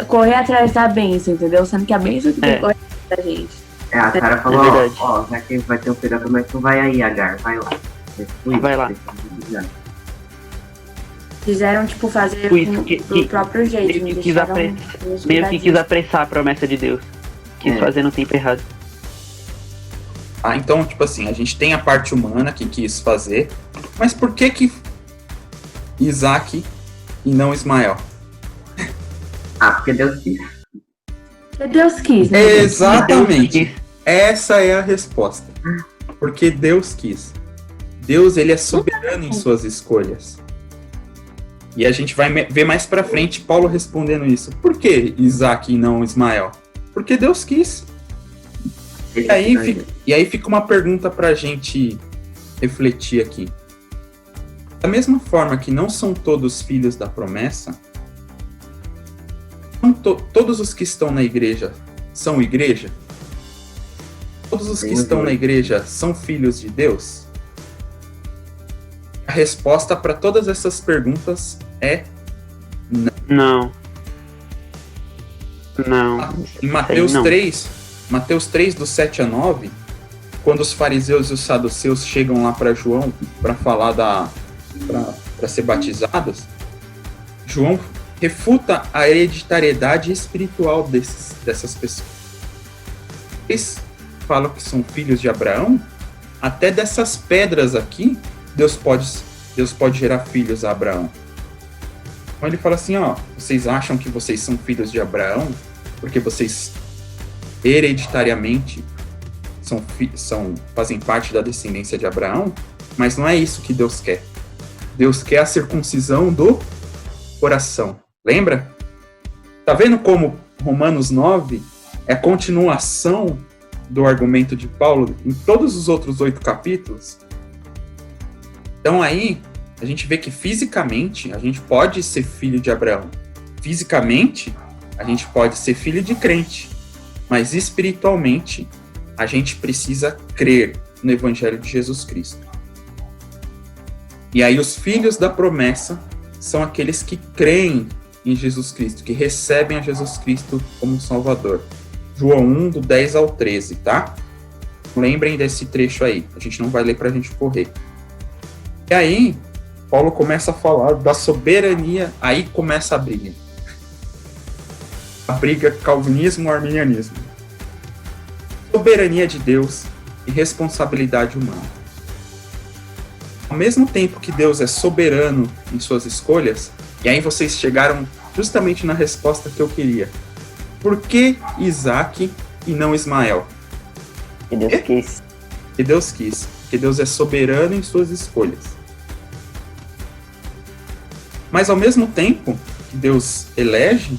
correr atrás da bênção, entendeu? Sendo que a bênção que tem que correr atrás da gente. A Sara falou, já que vai ter um filho da promessa, então vai aí, Agar, vai lá. Vai lá. Quiseram, fazer do próprio jeito. Meio que quis apressar a promessa de Deus. Quis fazer no tempo errado. Então, a gente tem a parte humana que quis fazer, mas por que Isaac e não Ismael? Porque Deus quis. Deus quis, né? Exatamente. Essa é a resposta. Porque Deus quis. Deus, ele é soberano em suas escolhas. E a gente vai ver mais pra frente Paulo respondendo isso. Por que Isaac e não Ismael? Porque Deus quis. E aí fica uma pergunta pra gente refletir aqui. Da mesma forma que não são todos filhos da promessa, todos os que estão na igreja são igreja? Todos os que estão na igreja são filhos de Deus? A resposta para todas essas perguntas é não. Em Mateus 3, do 7 a 9, quando os fariseus e os saduceus chegam lá para João para falar para ser batizados, João refuta a hereditariedade espiritual dessas pessoas. Eles falam que são filhos de Abraão, até dessas pedras aqui, Deus pode gerar filhos a Abraão. Então ele fala assim, vocês acham que vocês são filhos de Abraão porque vocês hereditariamente fazem parte da descendência de Abraão, mas não é isso que Deus quer. Deus quer a circuncisão do coração. Lembra? Tá vendo como Romanos 9 é a continuação do argumento de Paulo em todos os outros 8 capítulos? Então aí a gente vê que fisicamente a gente pode ser filho de Abraão. Fisicamente a gente pode ser filho de crente, mas espiritualmente a gente precisa crer no Evangelho de Jesus Cristo. E aí os filhos da promessa são aqueles que creem em Jesus Cristo, que recebem a Jesus Cristo como Salvador. João 1, do 10 ao 13, tá? Lembrem desse trecho aí, a gente não vai ler pra gente correr. E aí, Paulo começa a falar da soberania, aí começa a briga. A briga calvinismo-arminianismo. Soberania de Deus e responsabilidade humana. Ao mesmo tempo que Deus é soberano em suas escolhas, e aí vocês chegaram justamente na resposta que eu queria. Por que Isaac e não Ismael? Que Deus quis. Que Deus quis. Porque Deus é soberano em suas escolhas. Mas ao mesmo tempo que Deus elege,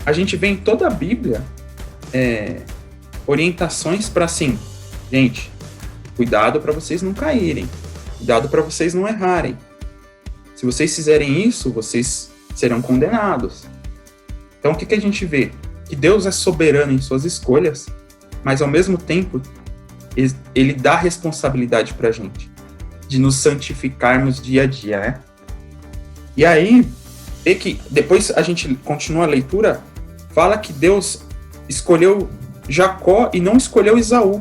a gente vê em toda a Bíblia orientações para assim, gente, cuidado para vocês não caírem, cuidado para vocês não errarem. Se vocês fizerem isso, vocês serão condenados. Então o que a gente vê? Que Deus é soberano em suas escolhas, mas ao mesmo tempo ele dá responsabilidade para a gente de nos santificarmos dia a dia, né? E aí, vê que depois a gente continua a leitura, fala que Deus escolheu Jacó e não escolheu Esaú.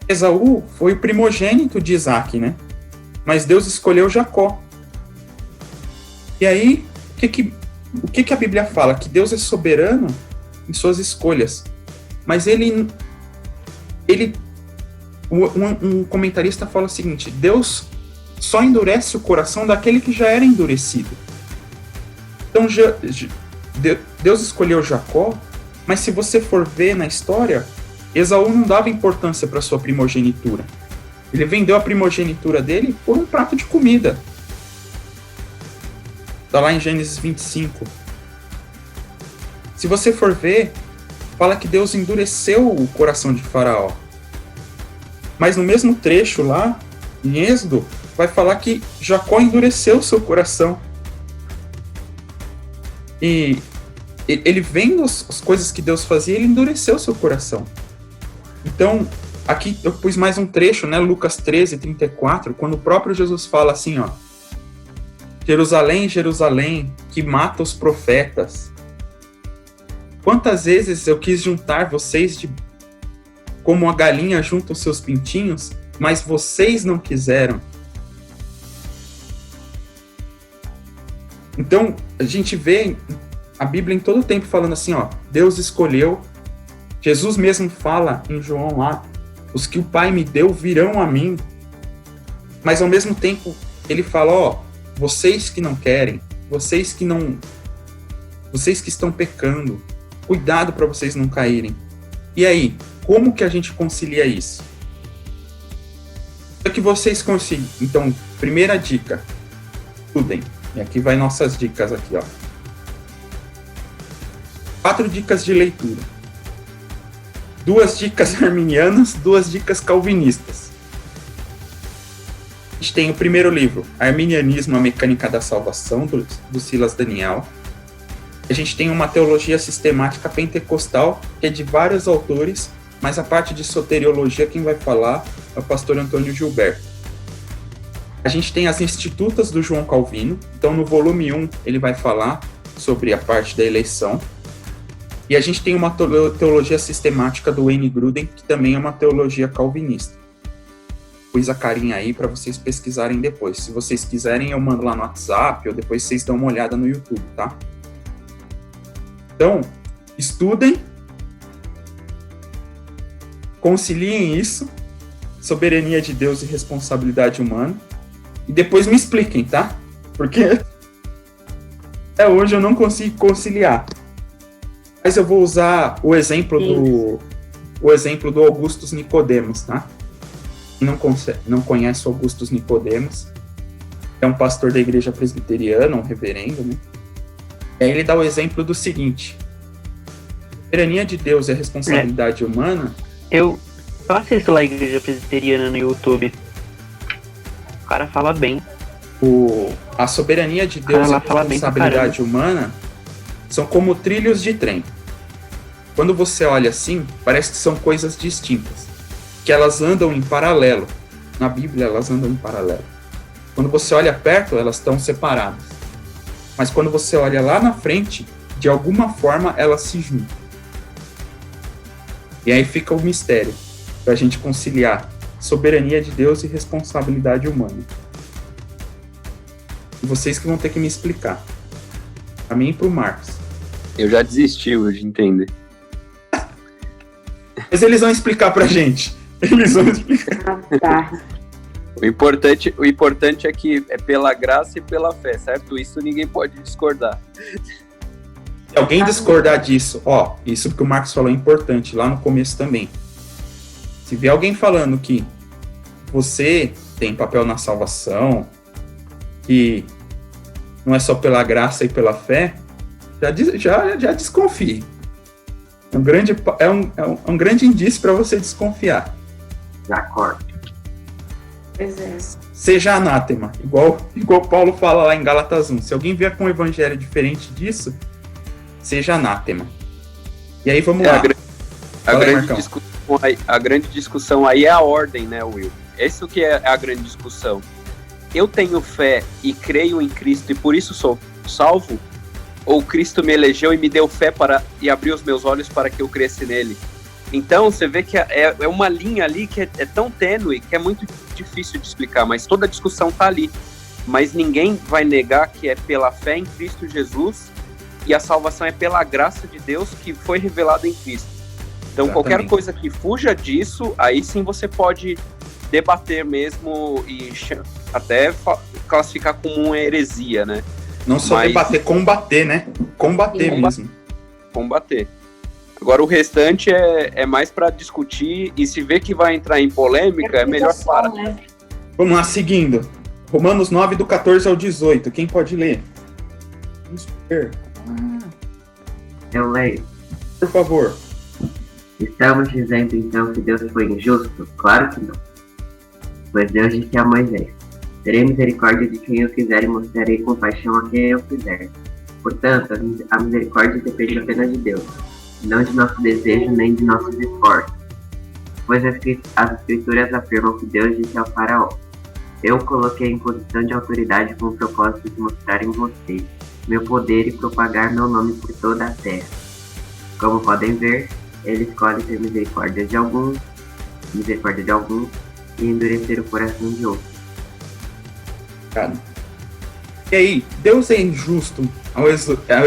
Esaú foi o primogênito de Isaac, né? Mas Deus escolheu Jacó. E aí, o que a Bíblia fala? Que Deus é soberano em suas escolhas. Mas um comentarista fala o seguinte: Deus só endurece o coração daquele que já era endurecido. Então, Deus escolheu Jacó, mas se você for ver na história, Esaú não dava importância para sua primogenitura. Ele vendeu a primogenitura dele por um prato de comida. Está lá em Gênesis 25. Se você for ver, fala que Deus endureceu o coração de Faraó. Mas no mesmo trecho lá, em Êxodo, vai falar que Jacó endureceu seu coração. E ele vendo as coisas que Deus fazia, ele endureceu seu coração. Então, aqui eu pus mais um trecho, né? Lucas 13, 34, quando o próprio Jesus fala assim, ó: Jerusalém, Jerusalém, que mata os profetas. Quantas vezes eu quis juntar vocês como a galinha junta os seus pintinhos, mas vocês não quiseram. Então, a gente vê a Bíblia em todo o tempo falando assim, ó, Deus escolheu. Jesus mesmo fala em João lá, os que o Pai me deu virão a mim. Mas ao mesmo tempo, ele fala, ó, vocês que não querem, vocês que estão pecando, cuidado para vocês não caírem. E aí, como que a gente concilia isso? Para que vocês consigam. Então, primeira dica, estudem. E aqui vai nossas dicas aqui, ó. 4 dicas de leitura. 2 dicas arminianas, 2 dicas calvinistas. A gente tem o primeiro livro, Arminianismo, a Mecânica da Salvação, do Silas Daniel. A gente tem uma teologia sistemática pentecostal, que é de vários autores, mas a parte de soteriologia quem vai falar é o pastor Antônio Gilberto. A gente tem as Institutas do João Calvino. Então, no volume 1, ele vai falar sobre a parte da eleição. E a gente tem uma teologia sistemática do Wayne Grudem, que também é uma teologia calvinista. Pus a carinha aí para vocês pesquisarem depois. Se vocês quiserem, eu mando lá no WhatsApp, ou depois vocês dão uma olhada no YouTube, tá? Então, estudem, conciliem isso, soberania de Deus e responsabilidade humana, e depois me expliquem, tá? Porque até hoje eu não consigo conciliar. Mas eu vou usar o exemplo do Augustus Nicodemos, tá? Quem não conhece o Augustus Nicodemos, é um pastor da igreja presbiteriana, um reverendo, né? E aí ele dá o exemplo do seguinte: a soberania de Deus e a responsabilidade humana. Eu assisto lá a igreja presbiteriana no YouTube. O cara fala bem. A soberania de Deus e a responsabilidade humana são como trilhos de trem. Quando você olha assim, parece que são coisas distintas, que elas andam em paralelo. Na Bíblia, elas andam em paralelo. Quando você olha perto, elas estão separadas. Mas quando você olha lá na frente, de alguma forma, elas se juntam. E aí fica o mistério, para a gente conciliar soberania de Deus e responsabilidade humana. E vocês que vão ter que me explicar. Para mim e para o Marcos. Eu já desisti hoje de entender. Mas eles vão explicar pra gente. Eles vão explicar. Tá. O importante é que é pela graça e pela fé, certo? Isso ninguém pode discordar. Se alguém discordar disso, isso que o Marcos falou é importante, lá no começo também. Se vier alguém falando que você tem papel na salvação, que não é só pela graça e pela fé, já desconfie. É um grande indício para você desconfiar. Já corta. Pois é. Seja anátema, igual Paulo fala lá em Gálatas 1. Se alguém vier com um evangelho diferente disso, seja anátema. E aí vamos lá. A grande discussão aí é a ordem, né, Will? Isso que é a grande discussão. Eu tenho fé e creio em Cristo e por isso sou salvo? Ou Cristo me elegeu e me deu fé e abriu os meus olhos para que eu cresça nele? Então, você vê que é uma linha ali que é tão tênue que é muito difícil de explicar, mas toda a discussão está ali. Mas ninguém vai negar que é pela fé em Cristo Jesus e a salvação é pela graça de Deus que foi revelada em Cristo. Então, qualquer coisa que fuja disso, aí sim você pode debater mesmo e até classificar como uma heresia, né? Não só debater, combater, né? Combater mesmo. Combater. Agora o restante é mais para discutir e se vê que vai entrar em polêmica, é melhor parar. Né? Vamos lá, seguindo. Romanos 9, do 14 ao 18. Quem pode ler? Vamos ver. Eu leio. Por favor. Estamos dizendo então que Deus foi injusto? Claro que não. Pois Deus disse a Moisés: terei misericórdia de quem eu quiser e mostrarei compaixão a quem eu quiser. Portanto, a misericórdia depende apenas de Deus, não de nosso desejo nem de nossos esforços. Pois as Escrituras afirmam que Deus disse ao faraó: eu coloquei em posição de autoridade com o propósito de mostrar em vocês meu poder e propagar meu nome por toda a terra. Como podem ver, ele escolhe ter misericórdia de alguns e endurecer o coração de outros. Cara. E aí, Deus é injusto ao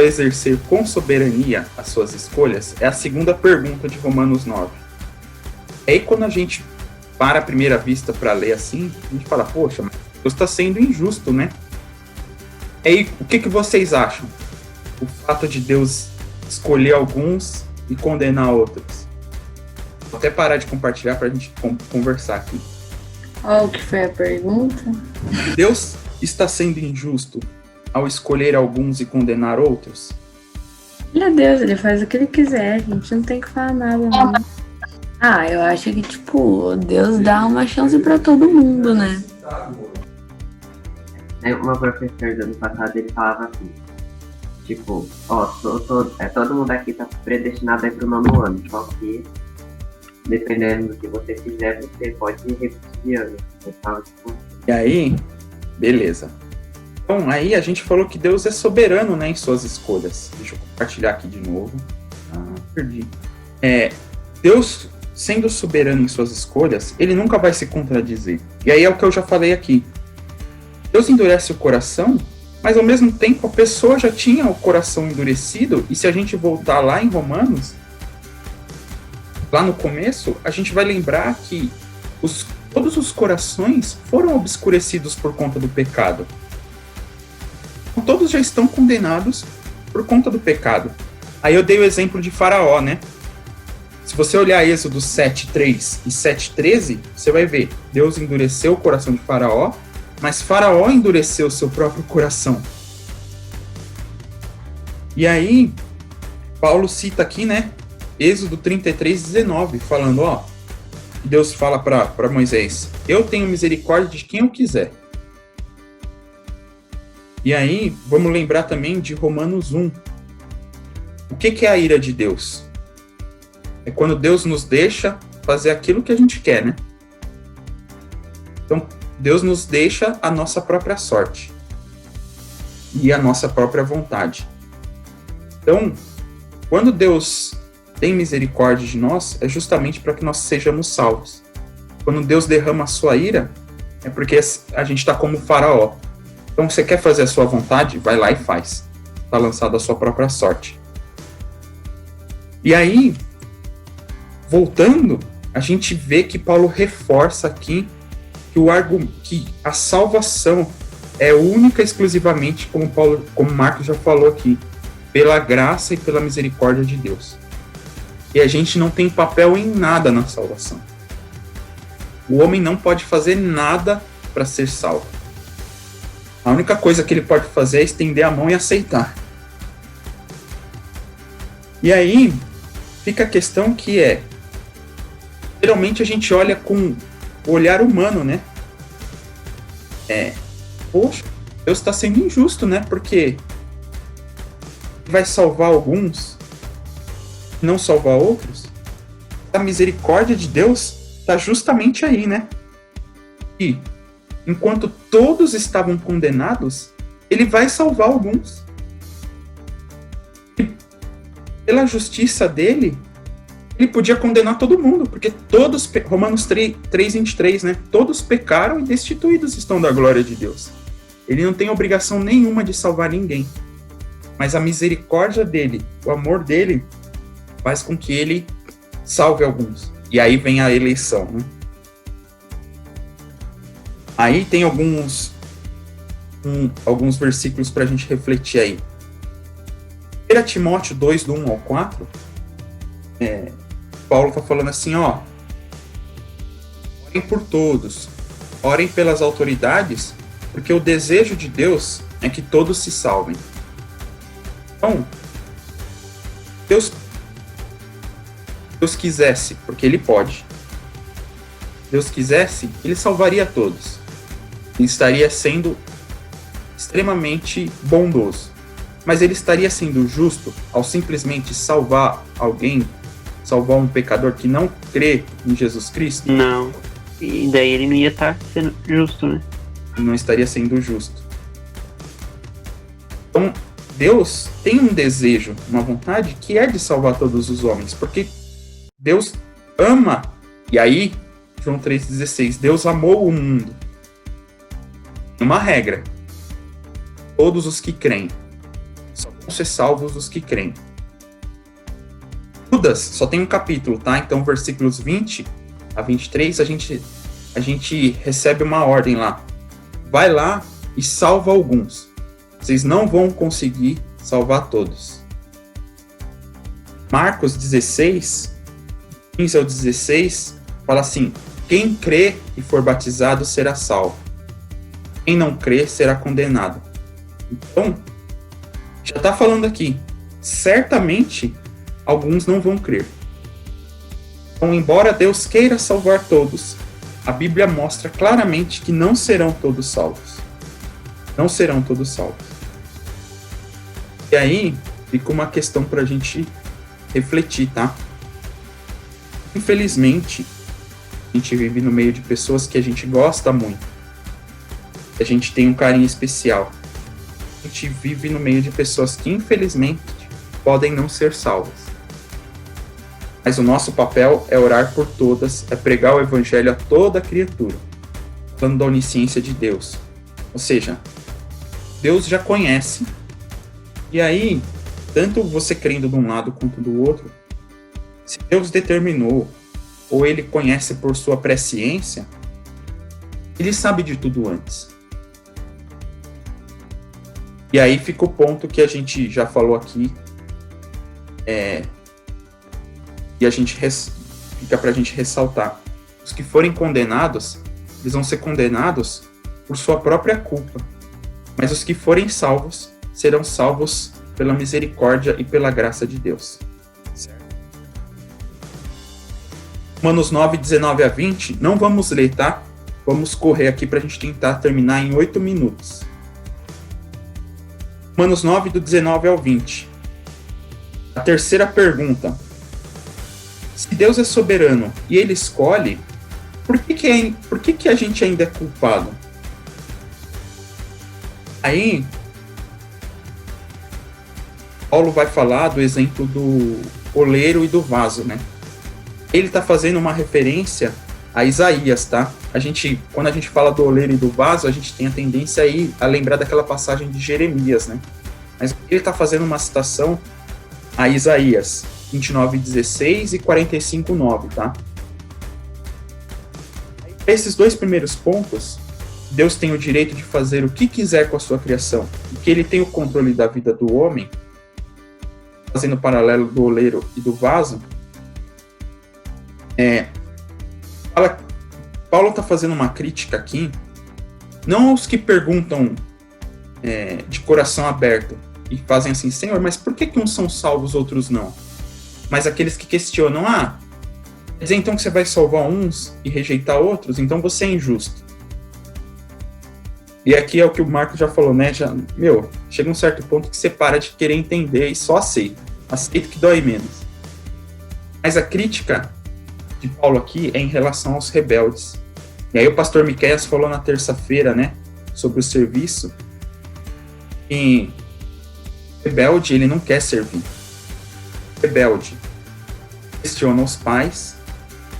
exercer com soberania as suas escolhas? É a segunda pergunta de Romanos 9. E aí, quando a gente para à primeira vista para ler assim, a gente fala, poxa, mas Deus está sendo injusto, né? E aí, o que vocês acham? O fato de Deus escolher alguns e condenar outros? Vou até parar de compartilhar para a gente conversar aqui. Qual que foi a pergunta? Deus está sendo injusto ao escolher alguns e condenar outros? Ele é Deus, ele faz o que ele quiser, a gente não tem que falar nada, não. Eu acho que, Deus dá uma chance pra todo mundo, né? Uma professora do ano passado, ele falava assim, todo mundo aqui tá predestinado aí pro 9º ano, só que dependendo do que você fizer, você pode repetir de ano. E aí, Beleza. Então, aí a gente falou que Deus é soberano, né, em suas escolhas. Deixa eu compartilhar aqui de novo. Perdi. Deus, sendo soberano em suas escolhas, ele nunca vai se contradizer. E aí é o que eu já falei aqui. Deus endurece o coração, mas ao mesmo tempo a pessoa já tinha o coração endurecido, e se a gente voltar lá em Romanos, lá no começo, a gente vai lembrar que todos os corações foram obscurecidos por conta do pecado. Então, todos já estão condenados por conta do pecado. Aí eu dei o exemplo de Faraó, né? Se você olhar Êxodo 7:3 e 7:13, você vai ver, Deus endureceu o coração de Faraó, mas Faraó endureceu o seu próprio coração. E aí, Paulo cita aqui, né? Êxodo 33:19, falando, Deus fala para Moisés, eu tenho misericórdia de quem eu quiser. E aí, vamos lembrar também de Romanos 1. O que é a ira de Deus? É quando Deus nos deixa fazer aquilo que a gente quer, né? Então, Deus nos deixa a nossa própria sorte e a nossa própria vontade. Então, quando Deus tem misericórdia de nós, é justamente para que nós sejamos salvos. Quando Deus derrama a sua ira, é porque a gente está como Faraó. Então, você quer fazer a sua vontade? Vai lá e faz. Está lançado a sua própria sorte. E aí, voltando, a gente vê que Paulo reforça aqui que a salvação é única e exclusivamente, como Marcos já falou aqui, pela graça e pela misericórdia de Deus. E a gente não tem papel em nada na salvação. O homem não pode fazer nada para ser salvo. A única coisa que ele pode fazer é estender a mão e aceitar. E aí, fica a questão que geralmente a gente olha com o olhar humano, né? Poxa, Deus está sendo injusto, né? Porque vai salvar alguns e não salvar outros. A misericórdia de Deus está justamente aí, né? E enquanto todos estavam condenados, ele vai salvar alguns. E pela justiça dele, ele podia condenar todo mundo, porque todos, Romanos 3:23, né? Todos pecaram e destituídos estão da glória de Deus. Ele não tem obrigação nenhuma de salvar ninguém. Mas a misericórdia dele, o amor dele, faz com que ele salve alguns. E aí vem a eleição, né? Aí tem alguns versículos para a gente refletir aí. 1 Timóteo 2, do 1 ao 4, Paulo está falando assim, orem por todos, orem pelas autoridades, porque o desejo de Deus é que todos se salvem. Então, Deus quisesse, porque Ele pode, Deus quisesse, Ele salvaria todos. Ele estaria sendo extremamente bondoso. Mas Ele estaria sendo justo ao simplesmente salvar alguém, salvar um pecador que não crê em Jesus Cristo? Não. E daí ele não ia estar sendo justo, né? Não estaria sendo justo. Então, Deus tem um desejo, uma vontade que é de salvar todos os homens, porque Deus ama. E aí, João 3,16, Deus amou o mundo. Uma regra: todos os que creem. Só vão ser salvos os que creem. Judas só tem um capítulo, tá? Então, versículos 20 a 23, a gente recebe uma ordem lá. Vai lá e salva alguns. Vocês não vão conseguir salvar todos. Marcos 16, 15 ao 16, fala assim: quem crê e for batizado será salvo. Quem não crê será condenado. Então, já está falando aqui, certamente alguns não vão crer. Então, embora Deus queira salvar todos, a Bíblia mostra claramente que não serão todos salvos. Não serão todos salvos. E aí, fica uma questão para a gente refletir, tá? Infelizmente, a gente vive no meio de pessoas que a gente gosta muito. a gente tem um carinho especial. A gente vive no meio de pessoas que, infelizmente, podem não ser salvas. Mas o nosso papel é orar por todas, é pregar o evangelho a toda criatura, falando da onisciência de Deus. Ou seja, Deus já conhece, e aí, tanto você crendo de um lado quanto do outro, se Deus determinou, ou Ele conhece por sua presciência, Ele sabe de tudo antes. E aí fica o ponto que a gente já falou aqui, e a gente fica para a gente ressaltar. Os que forem condenados, eles vão ser condenados por sua própria culpa. Mas os que forem salvos, serão salvos pela misericórdia e pela graça de Deus. Certo? Romanos 9, 19 a 20, não vamos ler, tá? Vamos correr aqui para a gente tentar terminar em 8 minutos. Romanos 9, do 19 ao 20. A terceira pergunta. Se Deus é soberano e Ele escolhe, por que a gente ainda é culpado? Aí, Paulo vai falar do exemplo do oleiro e do vaso, né? Ele está fazendo uma referência a Isaías, tá? Quando a gente fala do oleiro e do vaso, a gente tem a tendência aí a lembrar daquela passagem de Jeremias, né? Mas ele está fazendo uma citação a Isaías 29:16 e 45:9, tá? Esses dois primeiros pontos, Deus tem o direito de fazer o que quiser com a sua criação, porque Ele tem o controle da vida do homem, fazendo o paralelo do oleiro e do vaso. Paulo está fazendo uma crítica aqui, não aos que perguntam de coração aberto e fazem assim, Senhor, mas por que uns são salvos, outros não? Mas aqueles que questionam, quer dizer então que você vai salvar uns e rejeitar outros? Então você é injusto. E aqui é o que o Marco já falou, né? Chega um certo ponto que você para de querer entender e só aceita. Aceita que dói menos. Mas a crítica de Paulo aqui é em relação aos rebeldes. E aí o pastor Miqueias falou na terça-feira, né? Sobre o serviço. E rebelde, ele não quer servir. Rebelde questiona os pais,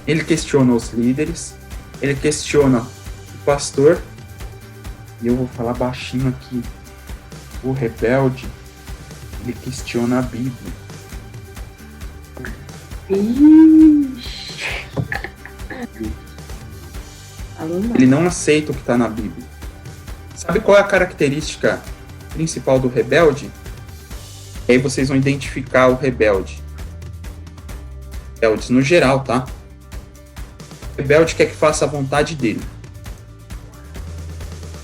ele questiona os líderes, ele questiona o pastor, e eu vou falar baixinho aqui, o rebelde, ele questiona a Bíblia. Ele não aceita o que está na Bíblia. Sabe qual é a característica principal do rebelde? E aí vocês vão identificar o rebelde. Rebeldes no geral, tá? O rebelde quer que faça a vontade dele.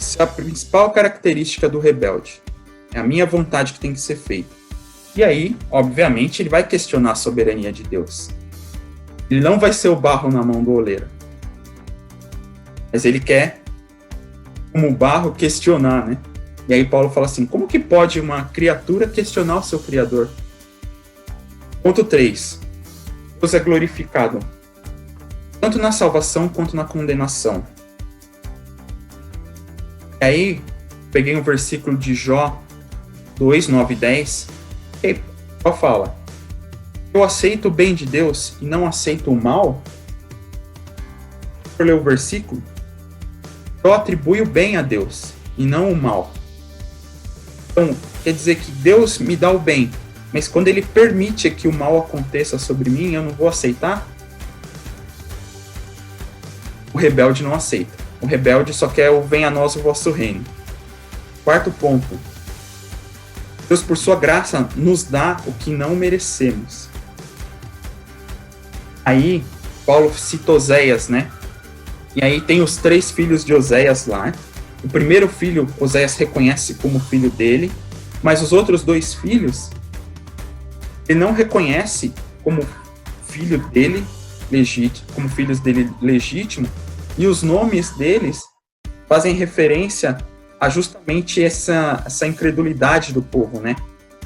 Essa é a principal característica do rebelde. É a minha vontade que tem que ser feita. E aí, obviamente, ele vai questionar a soberania de Deus. Ele não vai ser o barro na mão do oleiro. Mas ele quer, como barro, questionar, né? E aí Paulo fala assim, como que pode uma criatura questionar o seu Criador? Ponto 3. Deus é glorificado, tanto na salvação quanto na condenação. E aí, peguei um versículo de Jó 2, 9 e 10, e Jó fala, eu aceito o bem de Deus e não aceito o mal? Por ler o versículo, Jó atribui o bem a Deus e não o mal. Então, quer dizer que Deus me dá o bem, mas quando Ele permite que o mal aconteça sobre mim, eu não vou aceitar? O rebelde não aceita. O rebelde só quer o venha a nós o vosso reino. Quarto ponto. Deus, por sua graça, nos dá o que não merecemos. Aí, Paulo cita Oséias, né? E aí tem os 3 filhos de Oséias lá. O primeiro filho, Oséias reconhece como filho dele, mas os outros 2 filhos, ele não reconhece como filho dele legítimo, como filhos dele legítimo, e os nomes deles fazem referência a justamente essa incredulidade do povo, né?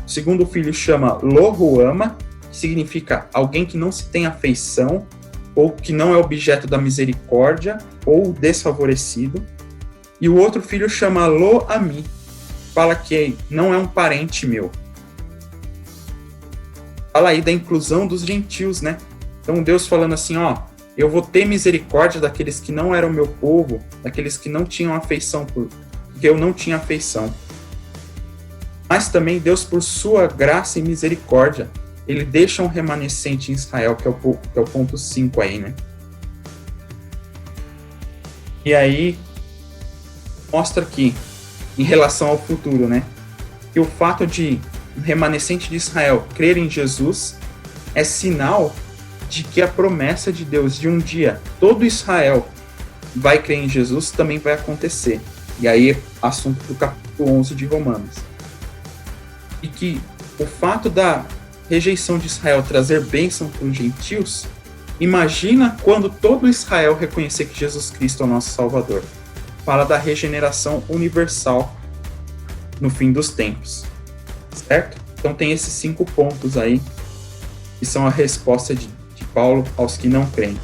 O segundo filho chama Lo-Ruama, que significa alguém que não se tem afeição, ou que não é objeto da misericórdia, ou desfavorecido. E o outro filho chama Lo-Ami, fala que não é um parente meu. Fala aí da inclusão dos gentios, né? Então Deus falando assim, ó, eu vou ter misericórdia daqueles que não eram meu povo, daqueles que não tinham afeição porque eu não tinha afeição. Mas também Deus, por sua graça e misericórdia, ele deixa um remanescente em Israel, que é o ponto 5 aí, né? E aí, mostra aqui, em relação ao futuro, né? Que o fato de um remanescente de Israel crer em Jesus é sinal de que a promessa de Deus de um dia todo Israel vai crer em Jesus também vai acontecer. E aí, assunto do capítulo 11 de Romanos. E que o fato da rejeição de Israel trazer bênção para os gentios, imagina quando todo Israel reconhecer que Jesus Cristo é o nosso Salvador. Fala da regeneração universal no fim dos tempos. Certo? Então tem esses 5 pontos aí, que são a resposta de Paulo aos que não creem.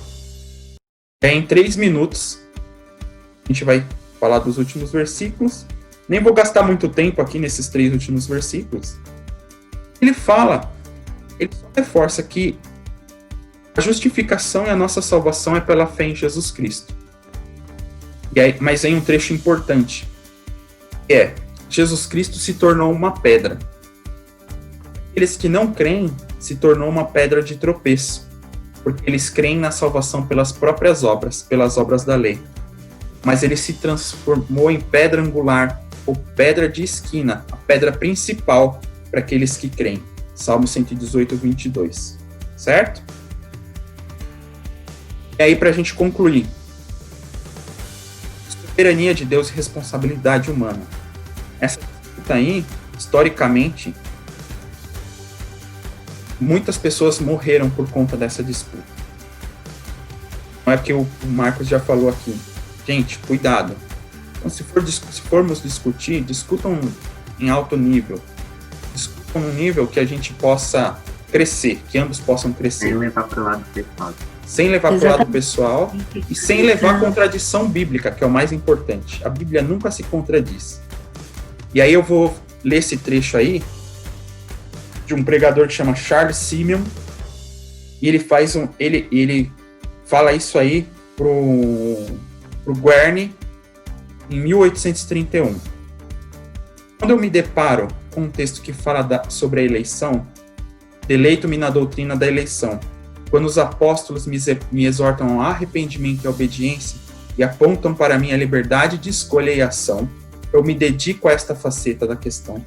E aí, em 3 minutos, a gente vai falar dos últimos versículos. Nem vou gastar muito tempo aqui nesses 3 últimos versículos. Ele só reforça que a justificação e a nossa salvação é pela fé em Jesus Cristo. Mas em um trecho importante, Jesus Cristo se tornou uma pedra. Aqueles que não creem se tornou uma pedra de tropeço, porque eles creem na salvação pelas próprias obras, pelas obras da lei. Mas ele se transformou em pedra angular, ou pedra de esquina, a pedra principal para aqueles que creem. Salmo 118, 22. Certo? E aí, para a gente concluir. Soberania de Deus e responsabilidade humana. Essa disputa aí, historicamente, muitas pessoas morreram por conta dessa disputa. Não é que o Marcos já falou aqui. Gente, cuidado. Então, se formos discutir, discutam em alto nível. Discutam num nível que a gente possa crescer, que ambos possam crescer. Sem levar para o lado pessoal. Sem levar para o lado pessoal e sem levar a contradição bíblica, que é o mais importante. A Bíblia nunca se contradiz. E aí eu vou ler esse trecho aí de um pregador que chama Charles Simeon, e ele fala isso aí pro Guerny em 1831. Quando eu me deparo com um texto que fala sobre a eleição, deleito-me na doutrina da eleição. Quando os apóstolos me exortam ao arrependimento e à obediência e apontam para mim a liberdade de escolha e ação, eu me dedico a esta faceta da questão.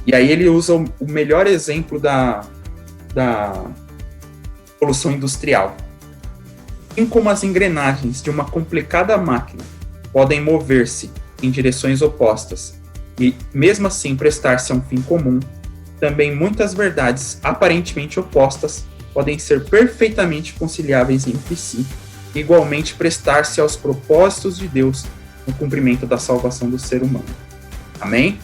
E aí ele usa o melhor exemplo da evolução industrial. Assim como as engrenagens de uma complicada máquina podem mover-se em direções opostas e, mesmo assim, prestar-se a um fim comum, também muitas verdades aparentemente opostas podem ser perfeitamente conciliáveis entre si, e igualmente prestar-se aos propósitos de Deus no cumprimento da salvação do ser humano. Amém?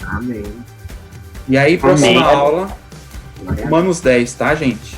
Amém. E aí, próxima Amém. aula, Romanos 10, tá, gente?